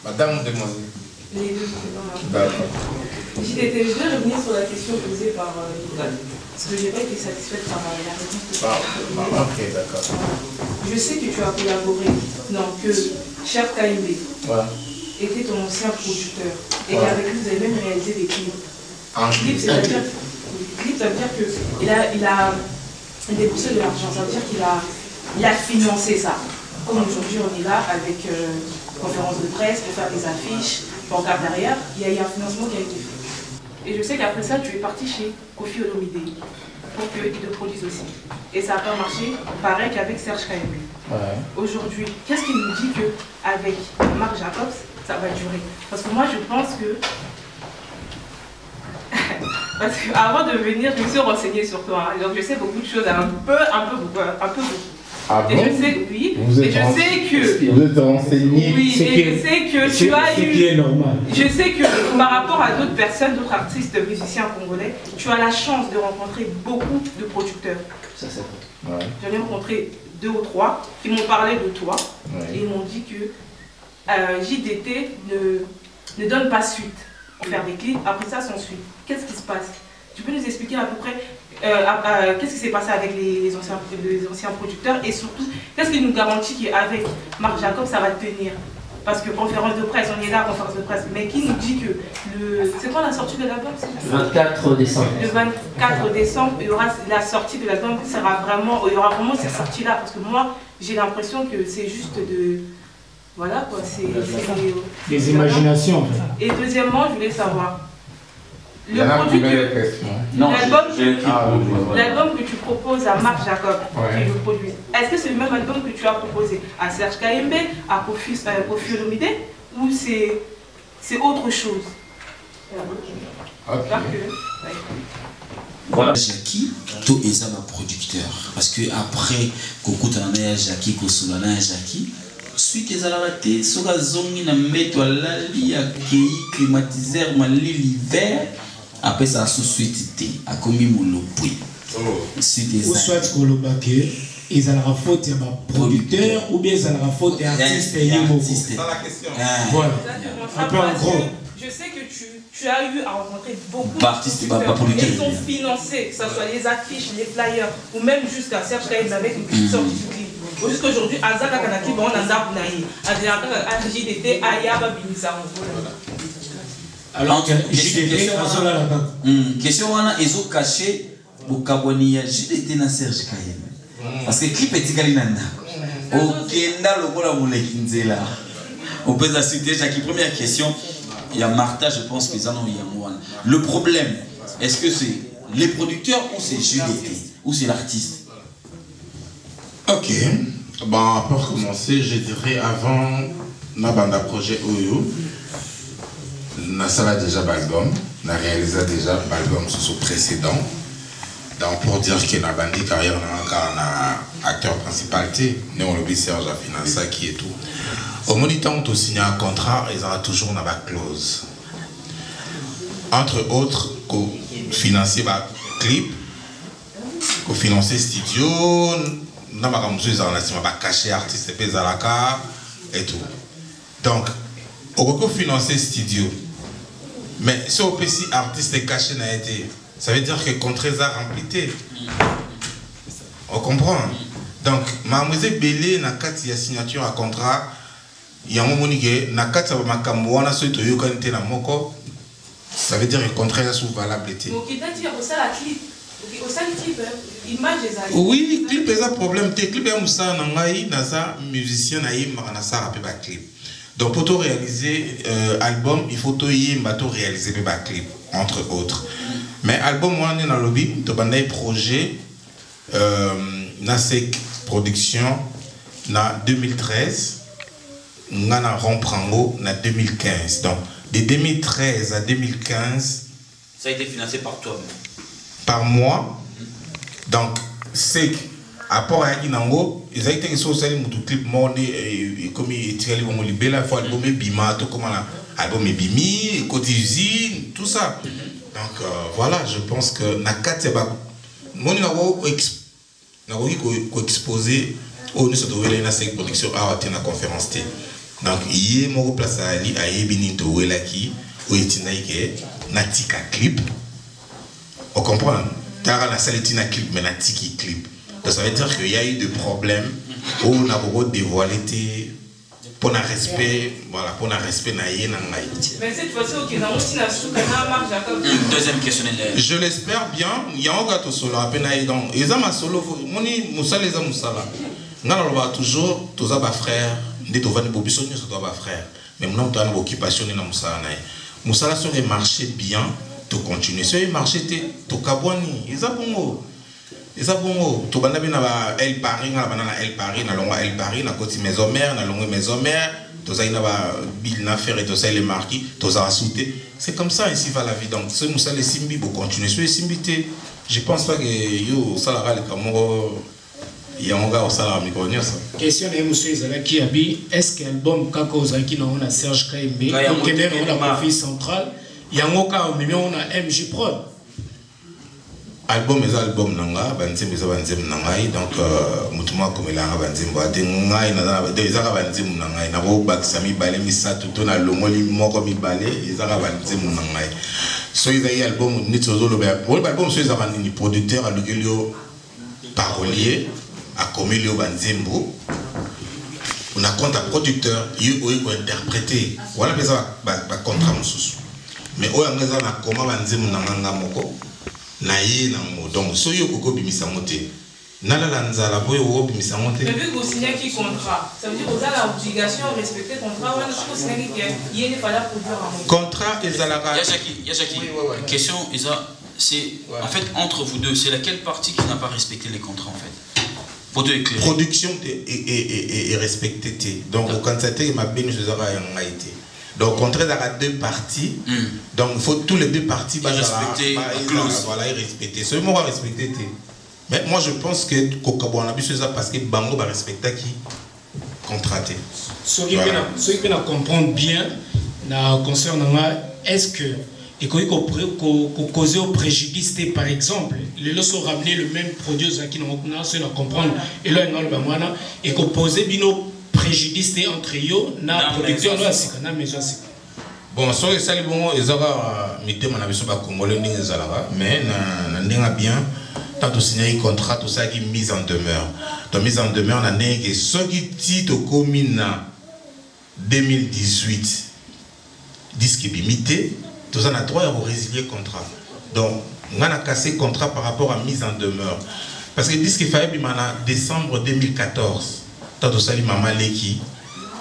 Madame ou demoiselle? Les deux. D'accord. JDT, je vais revenir sur la question posée par Nicolas. Parce que je n'ai pas été satisfaite par la réponse. Ok, d'accord. Je sais que tu as collaboré, non, que Chef KMB était ton ancien producteur et qu'avec lui vous avez même réalisé des clips. Clip, ça veut dire qu'il a déboursé de l'argent, ça veut dire qu'il a financé ça. Comme aujourd'hui on est là avec conférence de presse pour faire des affiches, pancarte derrière, il y a eu un financement qui a été fait. Et je sais qu'après ça, tu es parti chez Kofi Olomide pour qu'il te produise aussi. Et ça n'a pas marché, pareil qu'avec Serge KMB. Aujourd'hui, qu'est-ce qui nous dit qu'avec Marc Jacobs, ça va durer? Parce que moi, je pense que... Parce qu'avant de venir, je me suis renseignée sur toi. Hein. Donc, je sais beaucoup de choses, un peu beaucoup. Ah bon? Et je sais, oui, Vous et êtes je sais que... Vous êtes renseigné. Oui, et je sais que tu as eu... Ce qui est normal. Je sais que par rapport à d'autres personnes, d'autres artistes musiciens congolais, tu as la chance de rencontrer beaucoup de producteurs. Ça, c'est Ouais. J'en ai rencontré 2 ou 3 qui m'ont parlé de toi Ouais. et ils m'ont dit que JDT ne donne pas suite pour faire des clips. Après ça, sans suite. Qu'est-ce qui se passe? Tu peux nous expliquer à peu près qu'est-ce qui s'est passé avec les anciens producteurs et surtout, qu'est-ce qui nous garantit qu'avec Marc Jacob, ça va tenir? Parce que conférence de presse, on est là, conférence de presse, mais qui nous dit que c'est quoi la sortie de l'album? Le 24 décembre. Le 24 décembre, il y aura la sortie de l'album, il y aura vraiment ces sorties-là, parce que moi, j'ai l'impression que c'est juste de... Voilà quoi, c'est... Des imaginations. En fait. Et deuxièmement, je voulais savoir, Il y en a qui veulent des questions. Non, l'album que tu proposes à Marc Jacob, Ouais. qui le produit, est-ce que c'est le même album que tu as proposé à Serge Kayembe, à Kofi Olomide, ou c'est autre chose? Ok. J'espère que... Voilà. Jackie, tout est un producteur. Parce que après, Koko Tanana Jackie, Kosolana Jackie, suite les alaratés, Soga Zongi na meto alali ya kei climatiseur mali l'hiver. Après ça sous suite té, a commis mon lopui. Suite les Ou soit Kolobake, ils ont la faute à producteur ou bien ils ont la faute à artiste et Yimoko. C'est ça la question. Voilà. Un peu en gros. Je sais que tu as eu à rencontrer beaucoup d'artistes, de producteurs. Ils ont financé, que ce soit les affiches, les flyers, ou même jusqu'à Serge Kayembe avec une petite sortie du clip. Jusqu'aujourd'hui, Azaka Kanaki, bon, on a Zabunaï. JDT, Ayaba, Binizamo. Alors, question wana ezo caché bokaboni ya JDT na Serge Kayembe. Parce que clip etikali na ndako. Okenda lokola moleki nzela. On peut la citer Jackie. Première question, il y a Martha, je pense qu'ils en ont eu. Le problème, est-ce que c'est les producteurs ou c'est JDT ou c'est l'artiste? Ok. Bon, pour commencer, je dirais avant na banda projet Oyo, na sala déjà l'album, na réalisé déjà l'album sous son précédent. Donc pour dire que na bandi carrière na acteur principal né on l'oublie Serge a financé qui et tout. Au moment où on signe un contrat, ils ont toujours une clause. Entre autres, financer ba clip, financer studio, na ba comme ils ont ba cacher artiste et tout. Donc, on peut financer studio. Mais si on peut si artiste caché n'a été, ça veut dire que le contrat est rempli. On comprend. Donc, mademoiselle Bélé n'a qu'à signature à contrat. Il y a un moment où il n'a qu'à ça veut dire que le contrat est sous valable. Oui, clip est un problème. Les clips est un musicien clip. Donc pour tout réaliser album, il faut tout réaliser le clip entre autres. Mais album moi on est dans le lobby, tu as un projet na sec production na 2013, na Romprango na 2015. Donc de 2013 à 2015 ça a été financé par toi. Par moi. Donc c'est apport à Kinango, ils ont été sur le clip monde et comme il tire les libéla faut album bima tout comme album bimi côté usine tout ça. Donc voilà, je pense que na kateba mon na ko exposer au nous se trouver là cette production à la conférence T. Donc il est mon place à ali à yebini to wela ki o itinaike na tika clip. On comprend tara na saletina clip mais na tiki clip. Ça veut dire qu'il y a eu des problèmes où on a beaucoup dévoilé pour un respect, voilà, pour un respect naïe. Mais cette fois-ci, deuxième question. Je l'espère bien. Il y a un gâteau solo à peine donc ils ont ma solo. Moni Moussa les a Moussala. Nous on toujours tous les frères. Dès que vous venez pour Bissonnier, c'est toi frère. Mais maintenant tu as une occupation dans Moussa naï. Moussa sur les marchés bien, tu continues. Sur les marchés tu kabouani. Ils ont bon. Et ça bon, tout le monde a El Paris, na El Paris, na longa El Paris, na côté maison mère, na longa maison mère, tout ça il n'a pas bill na faire et tout ça les marquis, tout ça a sauté. C'est comme ça ici va la vie. Donc ce nous ça les simbi pour continuer sur les simbité. Je pense pas que yo ça la le camoro Il y a un gars au salaire micro ça. Question de monsieur Ezalaki Abi, est-ce que l'album Kako Ozaki on a Serge Kaimbe, donc on a profil central, il y a un cas on a MJ Prod. Album est album nanga, banzim est banzim nangai, donc mutuma comme il a banzim boate ngai na des ara banzim nangai na ro baksami balé misa tout na lomoli moko mi balé ils ara banzim nangai. So il y a album ni tozolo ba pour album so ils ara ni producteur à Lugelio parolier à Comilio banzimbo. On a compte à producteur, il faut interpréter. Voilà ça ba contrat mususu. Mais o yanga za na koma banzim nanga moko. Naïe nango donc so yo koko bimisa moté nala lanzala boyo wo bimisa moté mais vu que vous signez qui contrat ça veut dire que vous avez l'obligation de respecter contrat ou est-ce que vous signez qui il fallait produire un contrat ezalaka Yachaki question Isa c'est en fait entre vous deux c'est laquelle partie qui n'a pas respecté les contrats en fait pour te éclairer production est respectée donc au candidaté ma bien je zara yanga été donc contrat à deux parties donc il faut tous les deux parties respecter la clause voilà respecter seulement va respecter mais moi je pense que Kokabo on a besoin ça parce que Bango va respecter qui contraté Ceux qui peuvent comprendre bien concernant est-ce que et qu'on cause au préjudice par exemple les lots sont ramenés le même produit qui n'ont pas comprendre et là et qu'on pose bino préjudice entre eux na producteur là c'est quand même bon so ça les bon ezaka mitema na biso ba congolais ndenge ezalaka mais na ndenga bien tant to signer contrat tout ça qui mise en demeure donc mise en demeure na ndenge soki ti to komina 2018 disque bimité tout ça na droit à résilier contrat donc on a cassé contrat par rapport à mise en demeure parce que disque fallait bimana décembre 2014 tant ça li maman leki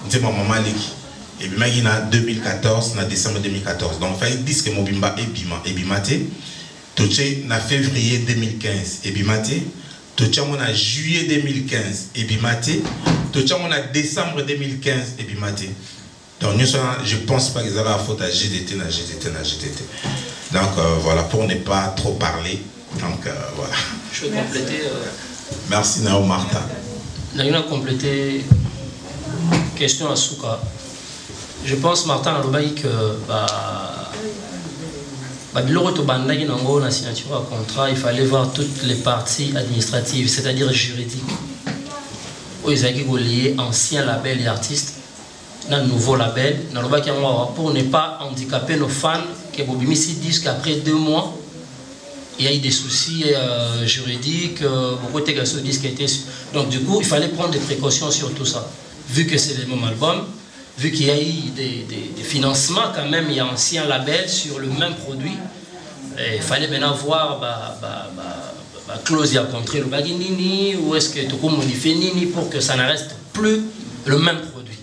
c'est maman leki et puis maintenant en 2014 en décembre 2014 donc il fallait disque mobimba et bimate toché en février 2015 et bimate toché en juillet 2015 et bimate toché en décembre 2015 et bimate donc je pense pas qu'ils avaient la faute à GDT donc voilà pour ne pas trop parler donc voilà je vais compléter merci Nao Martin. On a complété question à Souka. Je pense Martin a dit que la signature à contrat, il fallait voir toutes les parties administratives, c'est-à-dire juridiques. Ils ont lié ancien label et artistes, un nouveau label, pour ne pas handicaper nos fans qui disent qu'après 2 mois, il y a eu des soucis juridiques, beaucoup de disques qui étaient... Donc du coup, il fallait prendre des précautions sur tout ça. Vu que c'est le même album, vu qu'il y a eu des financements quand même, il y a un ancien label sur le même produit, il fallait maintenant voir la clause à contrer le bagui nini, ou est-ce que tu peux modifier nini pour que ça ne reste plus le même produit.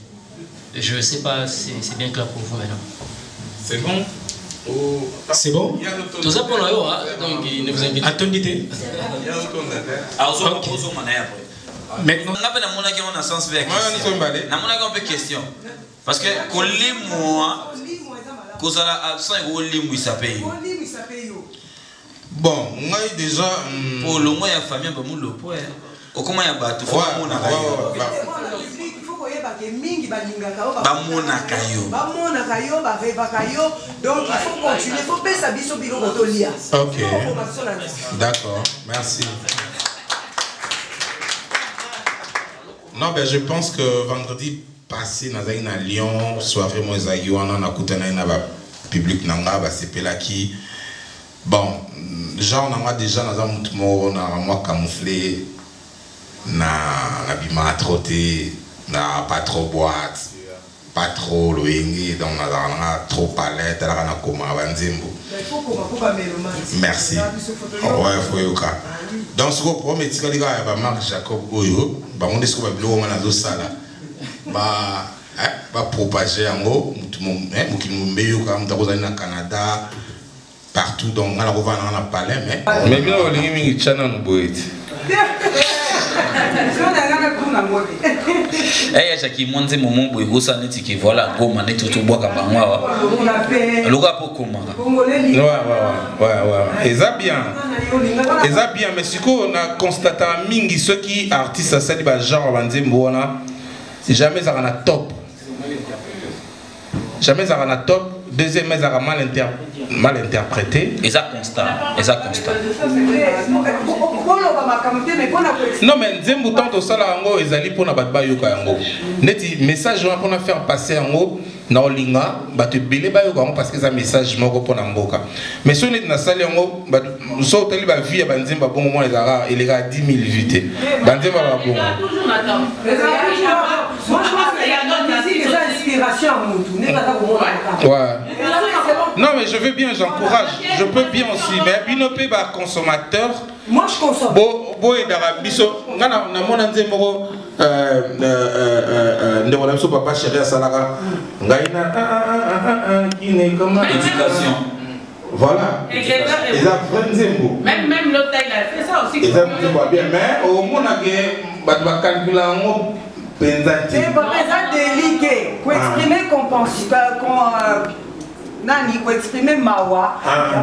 Je ne sais pas si c'est bien clair pour vous maintenant. C'est bon? C'est bon? Tout ça pour nous, donc ne vous inquiétez pas. Attendez. Maintenant, on a sens vers on question. Parce que moi, absent et s'appelle. Bon, moi déjà pour le moins il y a famille pour le point. Comment il y a battu donc il faut continuer, il faut payer sa biso bilo rotolia. Ok. D'accord, merci. Non, ben je pense que vendredi passé, nous avons à Lyon, soirée Moïsaï, on a écouté un public nanga, c'est là qui. Bon, genre on a déjà on a camouflé, na bima trotté, na pas trop boîte, pas trop loing, donc on a trop palette, on a comme avanzimbo. Merci. Ouais, faut y aller. Donc ce que premier petit gars, il va Marc Jacob Oyo, bah on est sur le bureau, on a dos ça là, bah propager en gros, qui nous met comme dans le Canada, partout donc on a revenu on a parlé mais. Mais bien on est mis channel boîte. Eh, Jackie, moi, c'est mon moment où ça n'est que voilà, go mané tout bois kabangwa. Le gars pour comment? Ouais. Et ça bien. Mais ce qu'on a constaté, mingi ceux qui artistes ça dit genre banzemboana, jamais ça en a top. Jamais ça en a top. Deuxième, mais ça a mal interprété. Et ça constat. Non, mais Nzembo tant au salarango, ils allaient pour na batba yoka yango. Neti message pour na faire passer yango na olinga, batu belé ba yoka parce que ça message moko pour na mboka. Mais si on est na salle yango, so tali ba vie ba Nzemba bon moment les ara, il est à 10 000 vues. Nzemba ba bon. Moi je pense qu'il y a d'autres musiques, des inspirations à Moutou. Ouais. Non mais je veux bien, j'encourage. Je peux bien aussi. Mais binopé ba consommateur. Moi je consomme. Bo et d'arabiso. Na mon Nzembo ndewala biso papa chéri à Salara. Ngaina qui n'est comme éducation. Voilà. Et ça Nzembo. Même l'autre il a fait ça aussi. Et ça bien mais au moins ba calculer en c'est pas délicat. Pour exprimer qu'on pense, nani, pour exprimer mawa,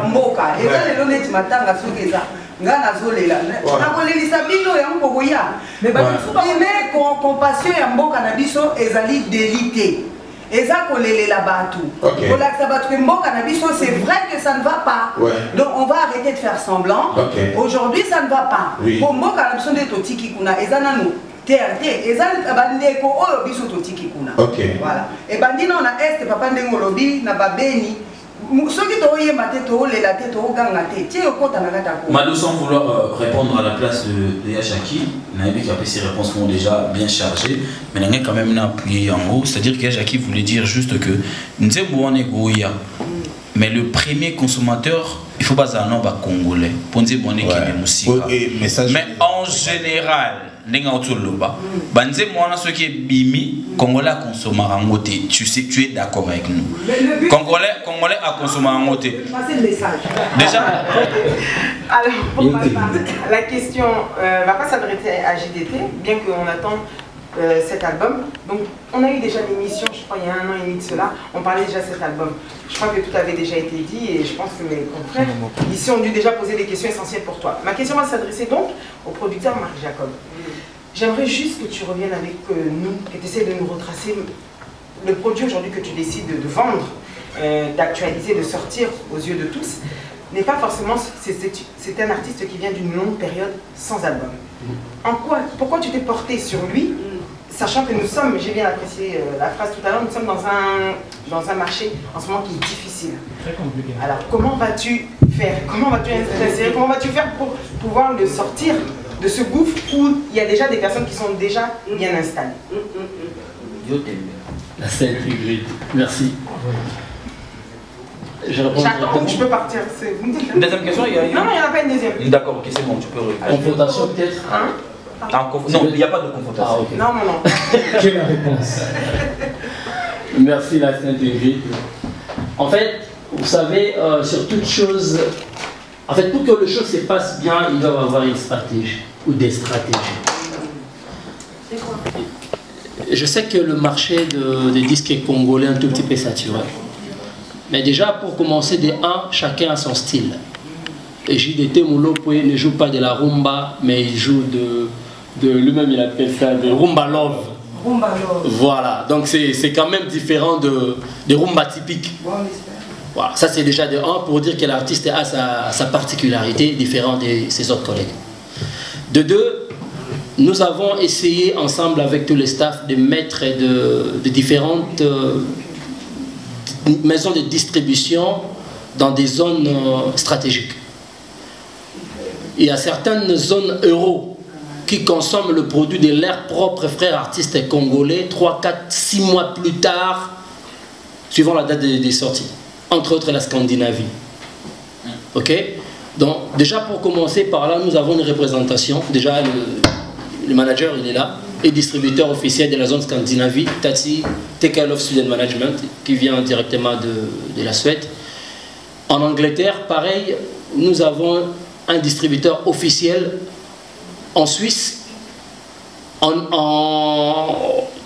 mboka. Et là, les honnêtes matanga sur les a. Ngana zolela. Na koleli sabino ya mboko ya. Mais ba exprimer compassion ya mboka na biso ezali délicat. Et ça kolele la batu. Pour l'accès batu mboka na biso, c'est vrai que ça ne va pas. Donc on va arrêter de faire semblant. Aujourd'hui, ça ne va pas. Pour mboka na biso de totiki kuna ezana nous. Et ça, bandeko oyo biso totiki kuna. Voilà. Et bandina on a est papa ndengo lobi na babeni. Soki to yemba te to lela te to ganga te. Tie okota na kata ko. Malo sans vouloir répondre à la place de Yachaki, Naïbi qui a fait ses réponses sont déjà bien chargées, mais n'a quand même appuyé en haut, c'est-à-dire que Yachaki voulait dire juste que Nzembo on est goya. Mais le premier consommateur, il faut pas un nombre congolais. Pour dire bon mais en général, Banze moi ce qui est bimi, Congolais consomme en côté. Tu sais, tu es d'accord avec nous. Congolais à consommer en côté. Déjà. Alors pour ma part, la question va pas s'adresser à JDT, bien qu'on attend cet album. Donc on a eu déjà l'émission, je crois il y a 1 an et demi de cela, on parlait déjà de cet album. Je crois que tout avait déjà été dit et je pense que mes confrères ici ont dû déjà poser des questions essentielles pour toi. Ma question va s'adresser donc au producteur Marc Jacob. J'aimerais juste que tu reviennes avec nous, que tu essaies de nous retracer le produit aujourd'hui que tu décides de vendre, d'actualiser, de sortir aux yeux de tous. N'est pas forcément, c'est un artiste qui vient d'une longue période sans album. Pourquoi tu t'es porté sur lui, sachant que nous sommes, j'ai bien apprécié la phrase tout à l'heure, nous sommes dans un marché en ce moment qui est difficile. Très compliqué. Alors comment vas-tu faire, comment vas-tu faire pour pouvoir le sortir de ce gouffre où il y a déjà des personnes qui sont déjà bien installées? La scène Ingrid, merci. J'attends, je peux partir. Une deuxième question, il y a... Non, il n'y en a pas une deuxième. D'accord, ok, c'est bon, tu peux... Confrontation peut-être Non, il n'y a pas de confrontation. Ah, ok. Non. Quelle est la réponse? Merci la scène Ingrid. En fait, vous savez, sur toute chose, en fait, pour que les choses se passent bien, il doit y avoir une stratégie ou des stratégies. Je sais que le marché des disques congolais est un tout petit peu saturé. Mais déjà, pour commencer, de 1, chacun a son style. Et JDT Moulopoué ne joue pas de la rumba, mais il joue de lui-même, il appelle ça de rumba love. Rumba love. Voilà, donc c'est quand même différent de rumba typique. Voilà, ça c'est déjà de 1 pour dire que l'artiste a sa particularité différente de ses autres collègues. De 2, nous avons essayé ensemble avec tous les staffs de mettre de différentes maisons de distribution dans des zones stratégiques. Il y a certaines zones euro qui consomment le produit de leurs propres frères artistes congolais 3, 4, 6 mois plus tard, suivant la date des sorties. Entre autres la Scandinavie. Ok? Donc déjà pour commencer par là, nous avons une représentation. Déjà le manager il est là, et distributeur officiel de la zone Scandinavie, Tati Tekalov Student Management, qui vient directement de la Suède. En Angleterre, pareil, nous avons un distributeur officiel en Suisse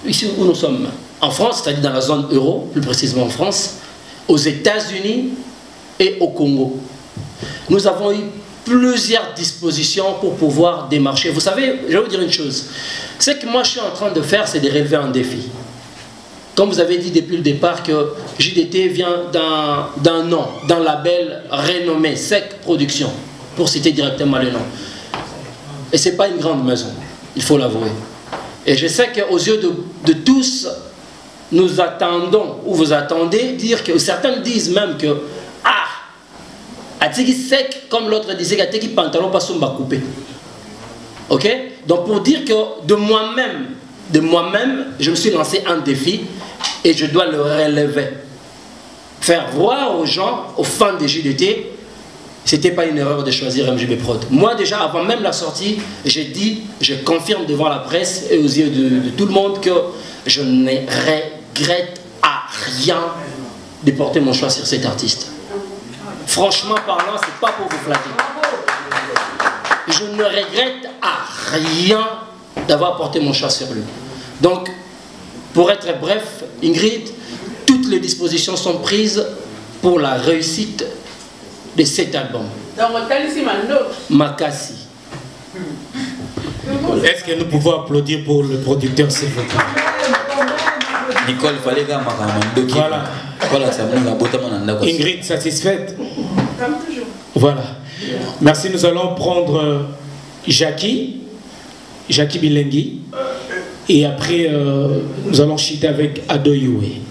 ici où nous sommes, en France, c'est-à-dire dans la zone euro, plus précisément en France, aux États-Unis et au Congo. Nous avons eu plusieurs dispositions pour pouvoir démarcher. Vous savez, je vais vous dire une chose. Ce que moi je suis en train de faire, c'est de relever un défi. Comme vous avez dit depuis le départ que JDT vient d'un nom, d'un label renommé, Sec Production, pour citer directement le nom. Et ce n'est pas une grande maison, il faut l'avouer. Et je sais qu'aux yeux de tous, nous attendons, ou vous attendez, dire que certains disent même que Atiki sec, comme l'autre disait, Atiki pantalon pas son bas coupé. Ok? Donc pour dire que de moi-même, je me suis lancé un défi et je dois le relever. Faire voir aux gens, aux fans des JDT, c'était pas une erreur de choisir MJB Prod. Moi déjà, avant même la sortie, j'ai dit, je confirme devant la presse et aux yeux de tout le monde que je ne regrette à rien de porter mon choix sur cet artiste. Franchement parlant, c'est pas pour vous flatter. Je ne regrette à rien d'avoir porté mon choix sur lui. Donc, pour être bref, Ingrid, toutes les dispositions sont prises pour la réussite de cet album. Makassi. Est-ce que nous pouvons applaudir pour le producteur, s'il vous plaît? Nicole, il fallait que voilà. Ingrid, satisfaite? Voilà. Merci, nous allons prendre Jackie Bilengi. Et après, nous allons chuter avec Adoyoué.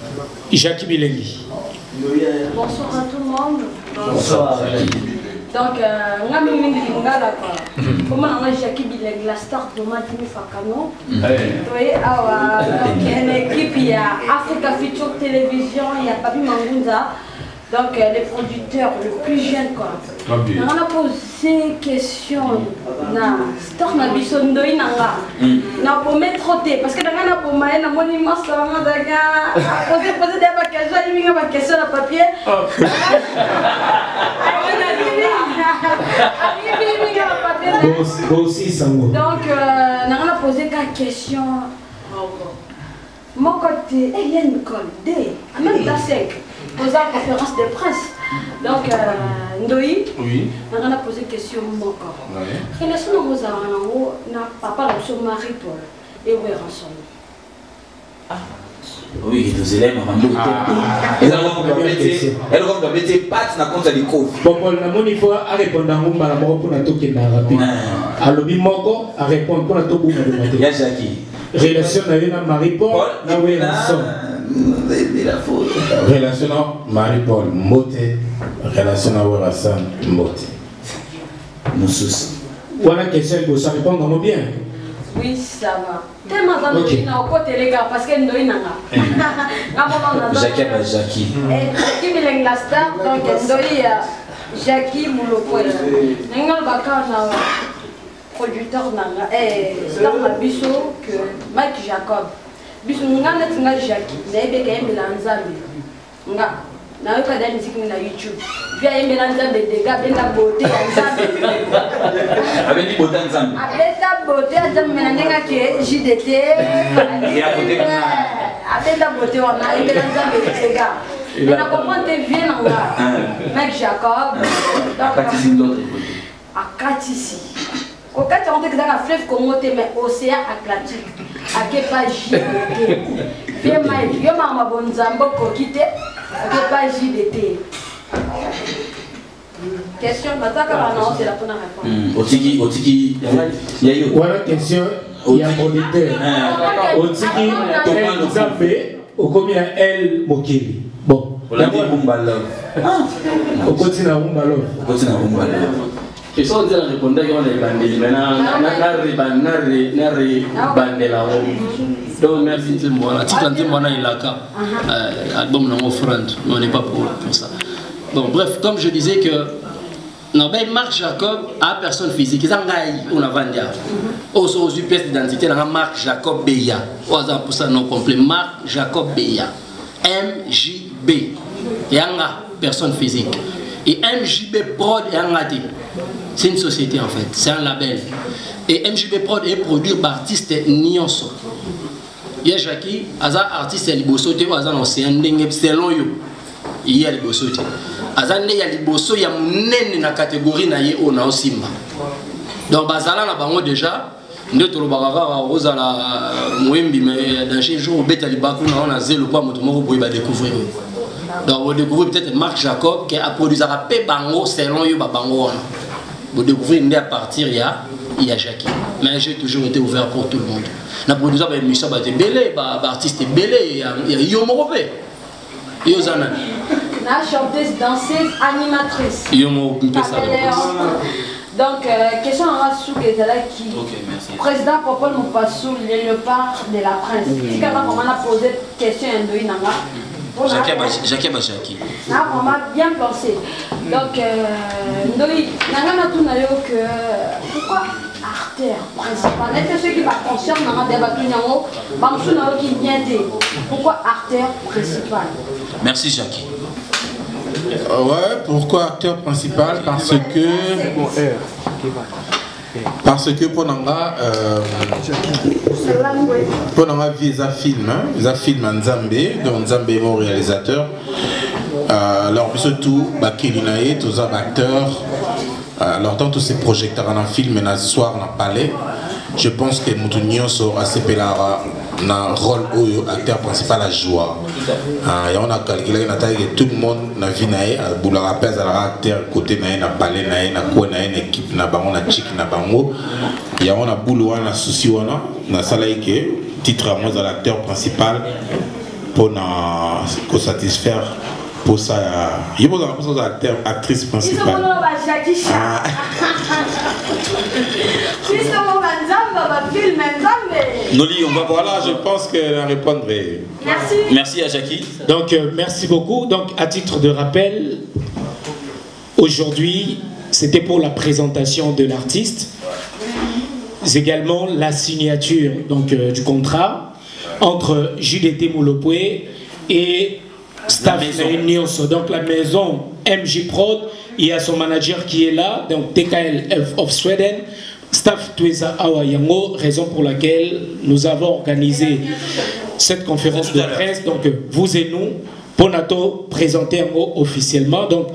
Jackie Bilengi. Bonsoir à tout le monde. Bonsoir. Donc, comment on a Jackie Bilengi, la star de Matini Fakano. Donc, une équipe, il y a Africa Future Télévision, il y a Papi Mangunda. Donc, les producteurs, le plus jeune, quoi. On a posé question na star na bisondoi nanga na pour mettre parce que dans na pour maïna moni master na daga poser des questions il y a des questions na papier donc on a posé une question mon côté il y a Nicole D même dans 5 posé une conférence de presse. Donc, Ndoyi, on a posé une question. Quelle est papa de Marie-Paul et où est ensemble? Oui, nous élèves elle va mettre pattes dans compte de l'école. Bon, il faut répondre à mon malamor pour la toquer rapide. Alors, il moko à répondre pour la toquer. Il y a Jackie. Relation avec Marie-Paul, où est ensemble? Relation Marie-Paul Mbote, relation avec Hassan Mbote. Nous soucis. Voilà question, il faut répondre bien. Oui, ça va. Tellement d'années, on a côté les gars, parce que nous Jackie. Jackie Bilengi la star, donc Ndoyi Jackie Moulopoy. Nous avons producteur nanga, star na biso que Mike Jacob. Biso nga net nga Jackie, na ebe ka yembela nzambe. Nga na yo ka da musique na YouTube. Via yembela nzambe dega benda beauté ya nzambe. Abeni beauté nzambe. Abeta beauté ya nzambe na ndenga ke JDT. Ya beauté na. Abenda beauté wana yembela nzambe dega. Na comprendre te vie na nga. Mec Jacob. Akatisi d'autres beauté. Akatisi. Quand on dit que dans la fleuve Congo, mais océan Atlantique, à quel pas JDT. Viens maïs, viens ma bonzambo kokite, à quel pas JDT. Question, non, c'est la première réponse. Otiki, voilà question, il y a producteur. Otiki, Nzambe, au combien elle Mokili. Bon, on a dit Bumbalov. On continue à Bumbalov. Je suis en train de répondre à donc merci tout le monde. Album non offrande, mais on n'est pas pour ça. Bon bref, comme je disais que Marc Jacob a personne physique. Ils ont a vendu. Aux pièces d'identité, Marc Jacob Beya. Pour ça non complet. Marc Jacob Beya. MJB. Et personne physique. Et MJB Prod et c'est une société en fait, c'est un label. Et MJB Prod est produit par artiste Nyonso. Il y a Jackie, Aza artiste Libosote, Aza l'océan, selon you. Il y a Libosote. Aza il y a Liboso, il y a une catégorie naïe au Naosimba. Donc, Bazala n'a pas déjà. Nous avons mais dans ces jours, on a zéro point, on va découvrir. Donc, vous découvrez peut-être Marc Jacob qui a produit un peu bango selon you bango. Vous découvrez à partir il y a Jackie. Mais j'ai toujours été ouvert pour tout le monde. On a produit des émissions, des belés, des artistes belés, il y a Yomorope. Yozana. La chanteuse, danseuse, animatrice. Yomorope. Donc, question à Rassou qui président Popol Mopassou, le léopard de la presse. Si quelqu'un a posé question à Ndoï Nanga. Jackie. Ah, on m'a bien pensé. Donc, Ndoï Nanga n'a tout n'ayé que. Pourquoi artère principale? Est-ce que ceux qui va conscience Nanga débattu Nyango, Bamsou n'a qui vient de. Pourquoi artère principale? Merci Jackie. Ouais, pourquoi acteur principal? Parce que pour Nanga visa film, Nzambe, donc Nzambe est mon réalisateur. Alors surtout, Bakilinae, tous les acteurs. Alors dans tous ces projecteurs en film et dans ce soir dans palais, je pense que Moutounion sera assez pélara un rôle où acteur principal à jouer. Et on a calculé que tout le monde na vie nae à Boulara pèse à l'acteur côté nae na palais nae na quoi nae na équipe na bango na chic na bango. Et on a boulot na souci wana na salaire que titre à moi à l'acteur principal pour na ko satisfaire pour ça. Il y a besoin d'acteur actrice principale. Noli, on va voir là, je pense qu'elle va répondre. Merci. Merci à Jackie. Donc, merci beaucoup. Donc, à titre de rappel, aujourd'hui, c'était pour la présentation de l'artiste. Également la signature donc, du contrat entre JDT Moulopoué et Staff Nyonso. Donc, la maison MJ Prod, il y a son manager qui est là, donc TKL of Sweden. Staff Tweza Awayango, raison pour laquelle nous avons organisé cette conférence de presse, donc vous et nous, pour nous présenter officiellement. Donc,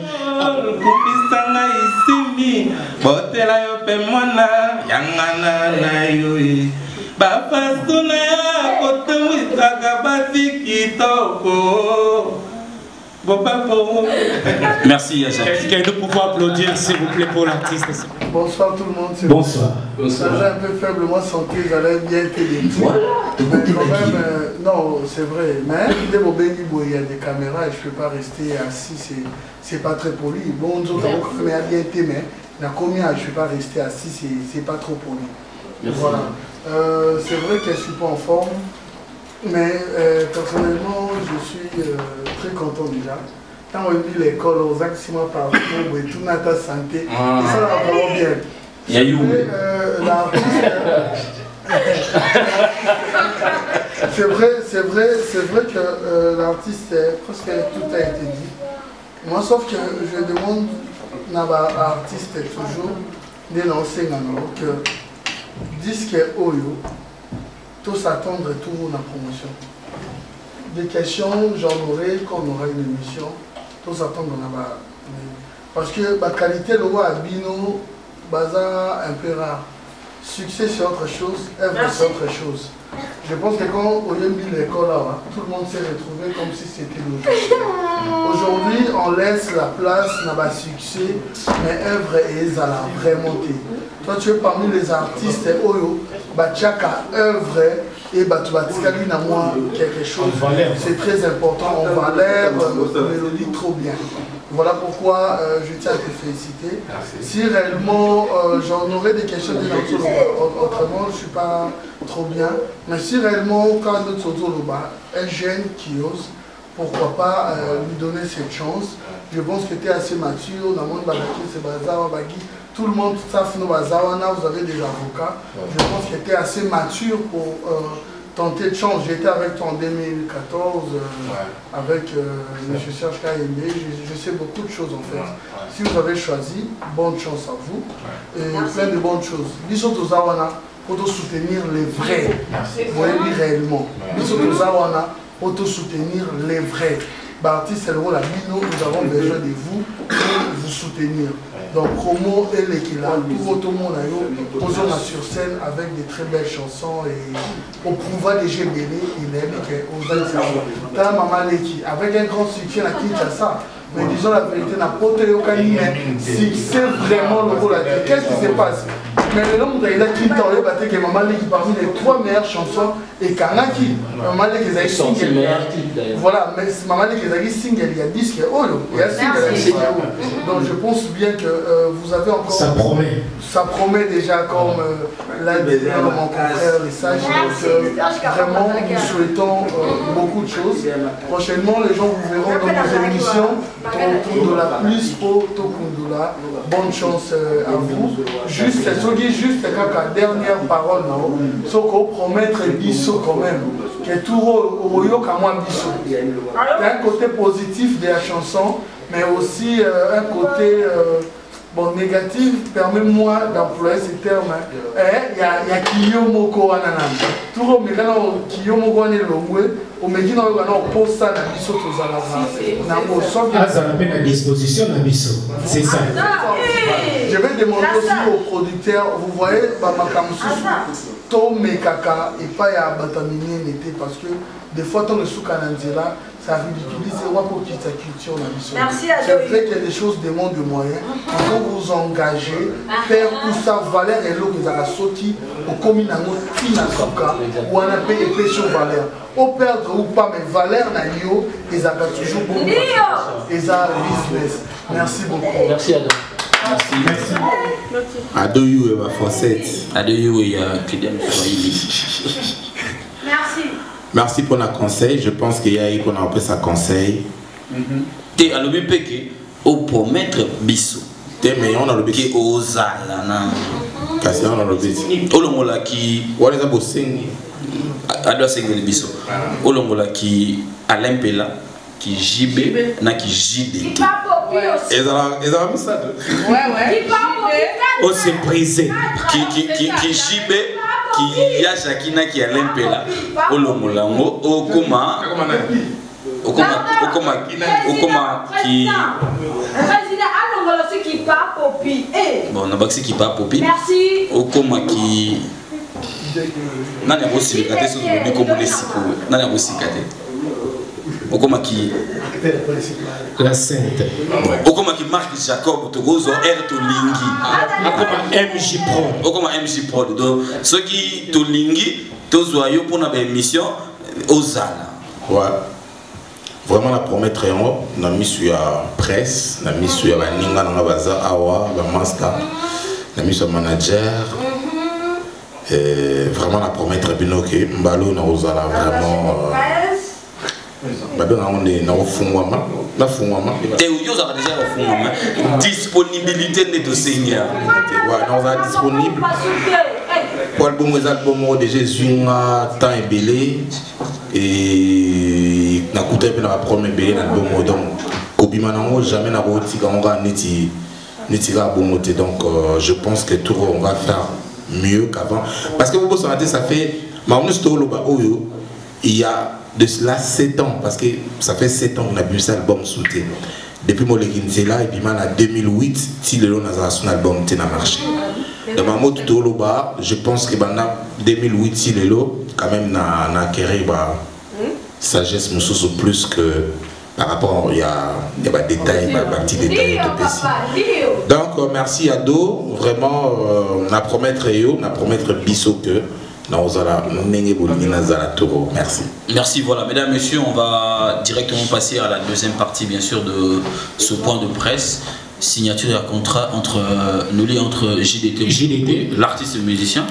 merci à Jacques. Est-ce que nous pouvons applaudir s'il vous plaît pour l'artiste? Bonsoir tout le monde. Bonsoir. Ça j'ai un peu faiblement senti, j'allais bien t'aider. Voilà. Mais quand même, non, c'est vrai. Mais il y a des caméras et je ne peux pas rester assis, c'est pas très poli. Bon, nous avons bien été, mais combien je ne peux pas rester assis, c'est pas trop poli. Voilà. C'est vrai que je ne suis pas en forme. Mais personnellement, je suis très content déjà. Quand on dit l'école, aux accidents par et tout notre santé, ça va vraiment bien. C'est vrai que l'artiste, presque tout a été dit. Moi, sauf que je demande à l'artiste toujours d'énoncer que disque Oyo, tous attendre tout le monde en promotion. Des questions, j'en aurai quand on aura une émission, tous attendre là-bas. Parce que la qualité, le roi Bino, baza un peu rare. Succès c'est autre chose, œuvre c'est autre chose. Je pense que quand on a mis l'école là, tout le monde s'est retrouvé comme si c'était l'aujourd'hui. Aujourd'hui, on laisse la place dans le succès, mais œuvre est à la vraiment. Toi, tu es parmi les artistes, Oyo, Bachaka, œuvre, et Batubatikali n'a moi quelque chose. C'est très important, on va l'air, mélodie trop bien. Voilà pourquoi je tiens à te féliciter. Si réellement j'en aurais des questions autrement, je ne suis pas trop bien. Mais si réellement, quand notre Sozoloba, un jeune qui ose, pourquoi pas lui donner cette chance. Je pense que tu es assez mature, dans le monde c'est Bazawa, Bagui. Tout le monde sait que vous avez des avocats. Je pense que tu es assez mature pour tenté de chance. J'étais avec toi en 2014, avec M. Serge Kayembe. Je sais beaucoup de choses en fait. Si vous avez choisi, bonne chance à vous. Et plein de bonnes choses. Biso Tozawana, pour soutenir les vrais. Vous voyez réellement. Biso Tozawana, pour soutenir les vrais. Artiste, c'est le rôle à Bino, nous avons besoin de vous pour vous soutenir. Donc, Promo et l'équilibre, tout votre monde posons sur scène avec de très belles chansons et au pouvoir des GBL, il aime aux Algériens. Maman Leki, avec un grand succès à Kinshasa, mais disons la vérité, n'a pas été aucun si c'est vraiment le rôle à dire. Qu'est-ce qui se passe? Mais le nom de qui que Maman Leki parmi les 3 meilleures chansons et Kanaki. Maman Leki est single. Voilà, mais Maman Leki est single, il y a disque, il y a single. Donc je pense bien que vous avez encore. Ça promet. Ça promet déjà, comme l'a dit mon confrère, les sages. Donc vraiment, nous souhaitons beaucoup de choses. Prochainement, les gens vous verront dans nos émissions. Tondula plus pour Tokundula. Bonne chance à vous. Juste la dernière parole, ce qu'on promettre Bisso quand même. Que tout au comme moi Bisso. Il y a un côté positif de la chanson, mais aussi un côté bon, négatif. Permets-moi d'employer ce terme. Il y a Kiyomoko Ananan. Tout le monde Kiyomoko Ananan. Au Médine, on a posé ça dans Bisso Tozala. Ça appelle à disposition de Bisso. C'est ça. Je vais demander aussi aux producteurs, vous voyez, Tom et Kaka et pas à Batamini n'était parce que des fois, dans le Soukananzela, ça ridiculise pour quitter sa culture. C'est vrai qu'il y a des choses des mondes de moyens. Il faut vous engager, faire tout ça, valeur et l'eau que vous avez sauté au communango, Finasuka, ou on a payé sur valeur. Au perdre ou pas, mais valeur n'a yo, ils ont toujours beaucoup de ils ont business. Merci beaucoup. Merci Ado. Merci. Adoyou et ma foncette. Adoyou et Kidem Swahili. Merci. Merci pour notre conseil. Je pense qu'il y a eu qu'on a appris sa conseil. T'es à l'objet péché au promettre Bisso. T'es meilleur dans le but. Qui osala na. Kasi on a le but. Olongola qui. Ou les abosing. Ado sing le Bisso. Olongola qui Alempela qui Jibé na qui Jide. Et ça mis ça. Ouais. On s'est brisé. Qui Jibé. Qui ya Shakina qui Alempela. Olongola Okuma. Okuma qui. Bon, on a baxi qui part popi. Merci. Okuma qui. Nani a aussi regardé sur le comme les sipo. Nani a aussi regardé. Okuma qui. La Sainte. Okuma qui Marc Jacob Togozo R Tolingi. Okuma MJ Pro. Okuma MJ Pro. Donc ceux qui Tolingi, Tozoyo pour notre émission Ozala. Ouais. Vraiment la promettre en na mis sur la presse, na mis sur la ninga na baza awa, la master, na mis sur manager. Et vraiment la promettre bino que mbalo na ozala vraiment on est na ofungwama, na fungwama. Et où vous avez déjà ofungwama disponibilité de dossier. Ouais, on est disponible. Pour les albums de Jésus, temps est belé et na coûté pour la première belé l'album donc Kobimanango jamais n'a pas dit qu'on va niti bonmoté donc je pense que tout on va faire mieux qu'avant parce que vous savez ça fait il y a de cela 7 ans parce que ça fait 7 ans qu'on a vu cet album sauté depuis Molekinzela et puis en 2008 si le long a son album n'a marché. Dans ma mot tout au bas, je pense que en 2008 si le lot quand même n'a acquéri sagesse mususu plus que par rapport il y a des détails, des petits détails de PC. Donc merci Ado, vraiment na promettre Bisso que merci. Merci, voilà. Mesdames, Messieurs, on va directement passer à la deuxième partie, bien sûr, de ce point de presse. Signature d'un contrat entre JDT, l'artiste et le musicien,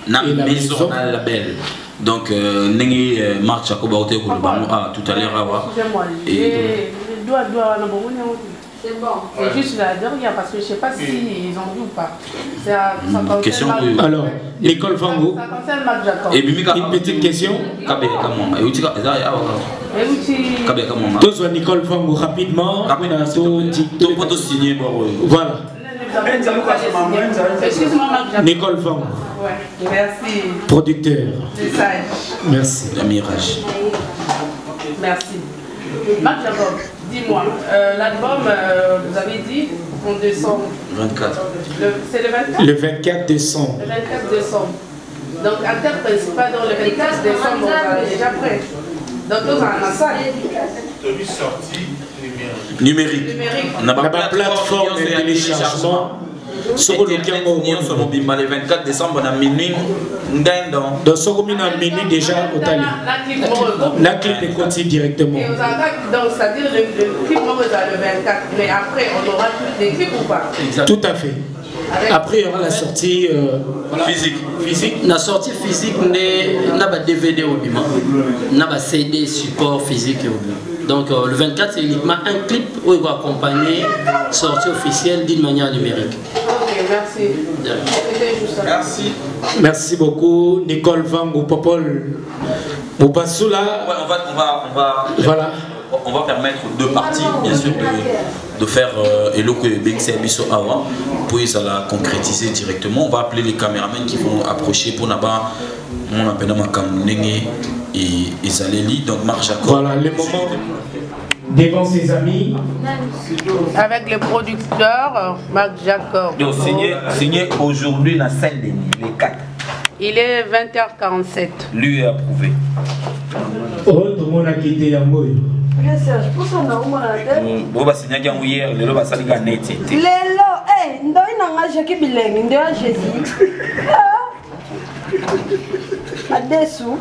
la maison à label. Donc, Marc Jacob Aote, tout à l'heure, C'est bon. C'est juste la dernière parce que je ne sais pas s'ils ont vu ou pas. Ça question. Alors, Nicole Vango. Ça concerne Marc Jacob. Une petite question. Tous Nicole Vango rapidement. Tout signé. Voilà. Excuse-moi, Marc Jacob. Nicole Vango. Ouais, merci. Producteur. C'est ça. Merci. La mirage. Merci. Marc Jacob, dis-moi, l'album, vous avez dit en décembre. 24. C'est le 24? Le 24 décembre. Le 24 décembre. Donc, acteur principal dans le 24 décembre, vous avez déjà prêt. Donc, nous avons la salle. Numérique. On a la plateforme de téléchargement. Sur le 24 décembre, on a minuit. Donc, sur le minuit déjà au Tali. La clip est continue directement. Donc, c'est-à-dire le clip, on va le 24. Mais après, on aura tous les clips ou pas? Tout à fait. Après, il y aura la sortie physique. La sortie physique, on a des DVD au bima, on a des CD support physique au bima. Donc le 24, c'est uniquement un clip où il va accompagner sortie officielle d'une manière numérique. Ok, merci. Merci. Merci beaucoup, Nicole Vango Popol. Boubassoula. Voilà. On va permettre deux parties, bien sûr, de faire Eloko et Bengse Biso Awa, puis ça la concrétiser directement. On va appeler les caméramans qui vont approcher pour n'avoir mon appel à ma caméra et Zaleli, donc Marc Jacob. Voilà, le moment devant ses amis. Avec le producteur Marc Jacob. Donc signé aujourd'hui la Saint-Denis, les 4. Il est 20h47. Lui est approuvé. Oh, tout le monde a quitté Yangoyo. Bon, c'est bien qu'il y a eu le bassin de Ganet. Lelo, ndoi nanga Jackie Bileng, ndoi Jésus. Madesu,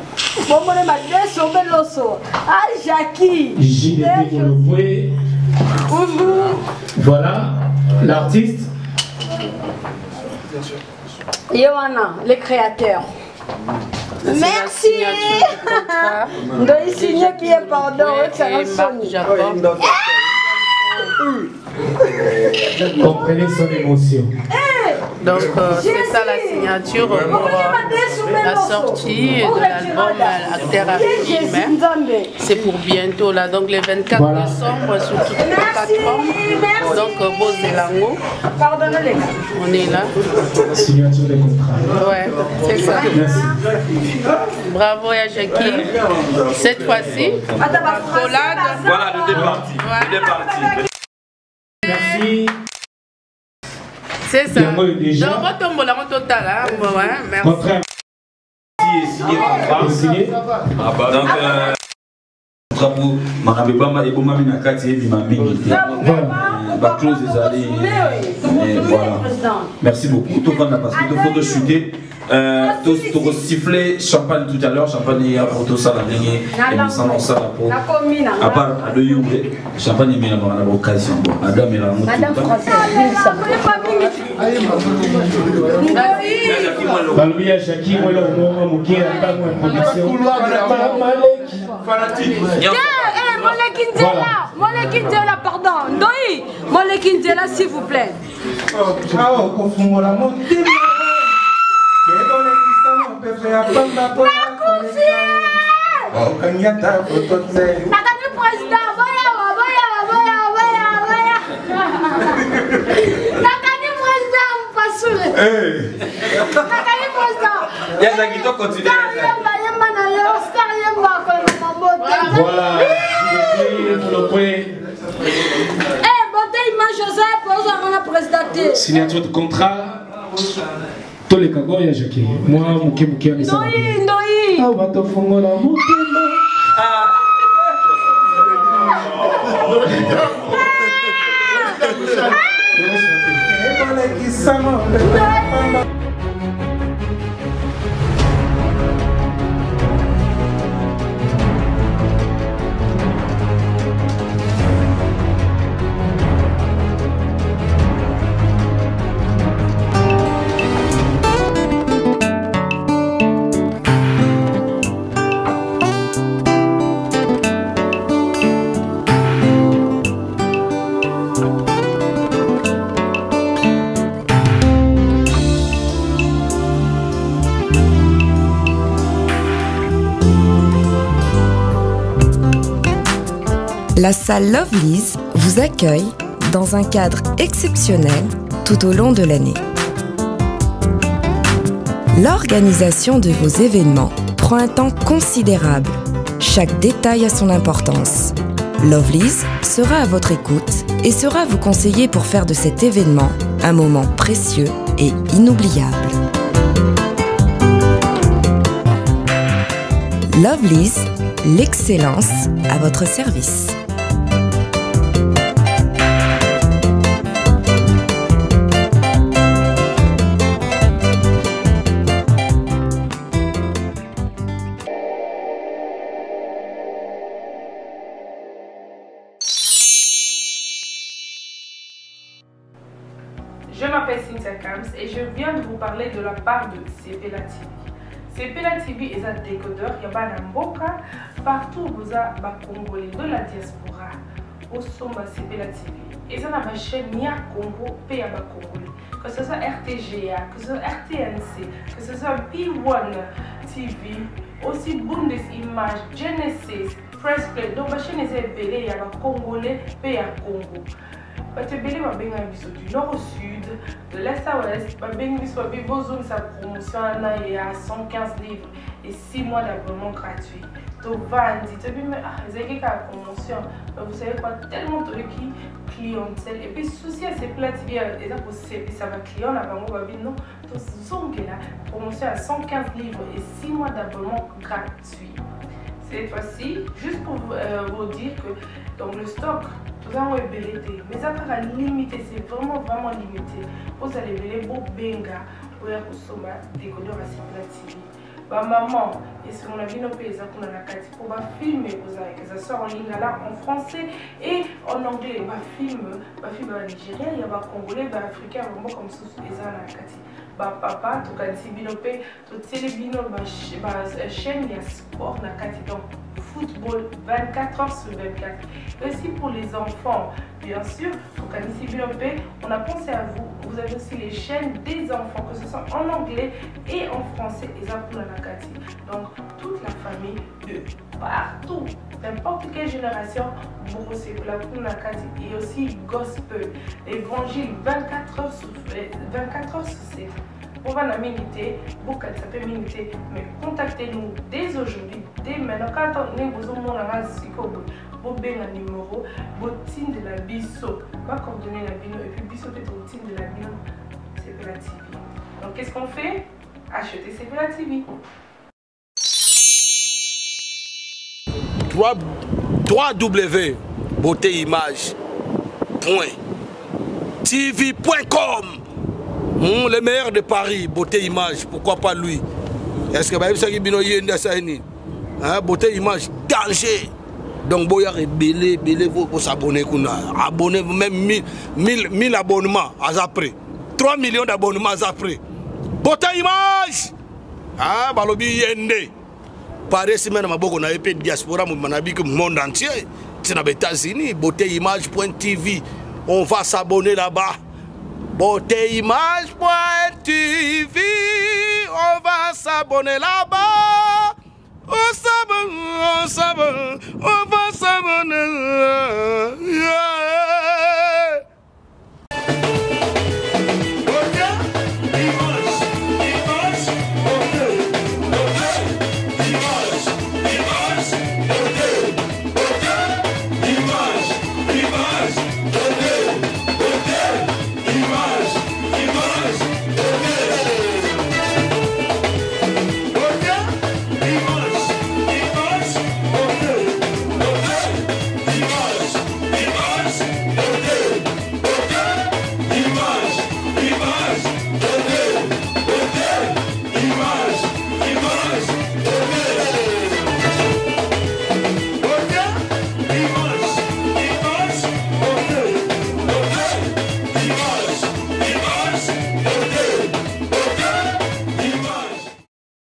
bomole Madesu, beloso. Ah Jackie. Voilà, l'artiste. Yohana, le créateur. Merci. Ndoi signé qui est pardon, ça va sonner. Comprenez son émotion. Donc c'est ça la signature pour la sortie de l'album Acteur à film. C'est pour bientôt là, donc le 24 décembre sur toutes les plateformes. Donc Boss Delango. On est là. Signature de contrat. Ouais, c'est ça. Bravo à Jackie. Cette fois-ci, collade. Voilà le départ. Merci. C'est ça. Donc, déjà. Merci. Contraire. Signé. Donc, merci beaucoup. Tout le monde parce que tout le monde chuter. Tout siffler champagne tout à l'heure, champagne pour tout ça la ligne et nous sommes ça pour à part le yoga champagne mais on a l'occasion Adam et la Madame française Balbia Jackie moi le moment mukie à ta production Moleki Ndjela, pardon. Ndoi, Moleki Ndjela, s'il vous plaît. Voilà, signature de contrat. Tous les cagos, il y a Jackie. Moi, Mouké Mouké a mis ça. Ah, on va te fondre la Mouké. La salle Lovely's vous accueille dans un cadre exceptionnel tout au long de l'année. L'organisation de vos événements prend un temps considérable. Chaque détail a son importance. Lovely's sera à votre écoute et sera vous conseiller pour faire de cet événement un moment précieux et inoubliable. Lovely's, l'excellence à votre service. Je m'appelle Cynthia Kams et je viens de vous parler de la part de Sepela TV. Sepela TV est un décodeur qui a Mboka partout où vous avez Congolais de la diaspora au Somba Sepela TV. Et ça a ma chaîne Nia Congo P.A. Congolais. Que ce soit RTGA, que ce soit RTNC, que ce soit P1 TV, aussi Bundesimage, Genesis, Press Play. Donc ma chaîne est belée, il y a Congolais P.A. Congo. Batebele babenga biso du nord au sud, de l'est à l'ouest, babenga biso babibozone sa promotion il y a 115 livres et 6 mois d'abonnement gratuit. To vandi, to bime zeki ka promotion, vous savez quoi, tellement de clientèle et puis souci à ces plates et là pour ça va client là bango babino, to zongela promotion à 115 livres et 6 mois d'abonnement gratuit. Cette fois-ci, juste pour vous dire que dans le stock, tout ça est belleté, mais ça sera limité, c'est vraiment limité. Vous allez belleter beau benga pour consommer des décodeurs à Sepela TV. Bah maman, et ce qu'on a vu nos pays, ça qu'on a la carte pour filmer, que ça sort en ligne là en français et en anglais. Bah film en Nigeria, il y a des Congolais, des Africains, vraiment comme ça, ils ont la carte. Bah papa, tout cas si binope, tout télébino, chaîne, il y a sport la carte donc football 24 heures sur 24. Aussi pour les enfants, bien sûr, au Canisi Binope, on a pensé à vous. Vous avez aussi les chaînes des enfants, que ce soit en anglais et en français, et ça pour la Nakati. Donc, toute la famille de partout, n'importe quelle génération, vous recevez la pour la Nakati. Et aussi gospel, évangile 24 heures sur 7. On va la miniter, beaucoup ça peut miniter, mais contactez-nous dès aujourd'hui, dès maintenant. Quand on est besoin de vous avez un numéro, vous de la biso, pas coordonner la bino, et puis biso peut être de la bino, Sepela TV. Donc qu'est-ce qu'on fait? Achetez Sepela TV. www.beautéimage.tv.com. Le meilleur de Paris, Beauté Image, pourquoi pas lui? Est-ce que vous savez que Beauté Image, danger. Donc, vous avez belé, vous s'abonner, abonnez-vous même 1000 abonnements après. 3 millions d'abonnements après. Beauté Image! Ah, balobi yende. Pareil, si même on a fait diaspora, on a vu que le monde entier, c'est aux États-Unis, beautéimage.tv. On va s'abonner là-bas. Beautéimage.tv, on va s'abonner là-bas. On va s'abonner.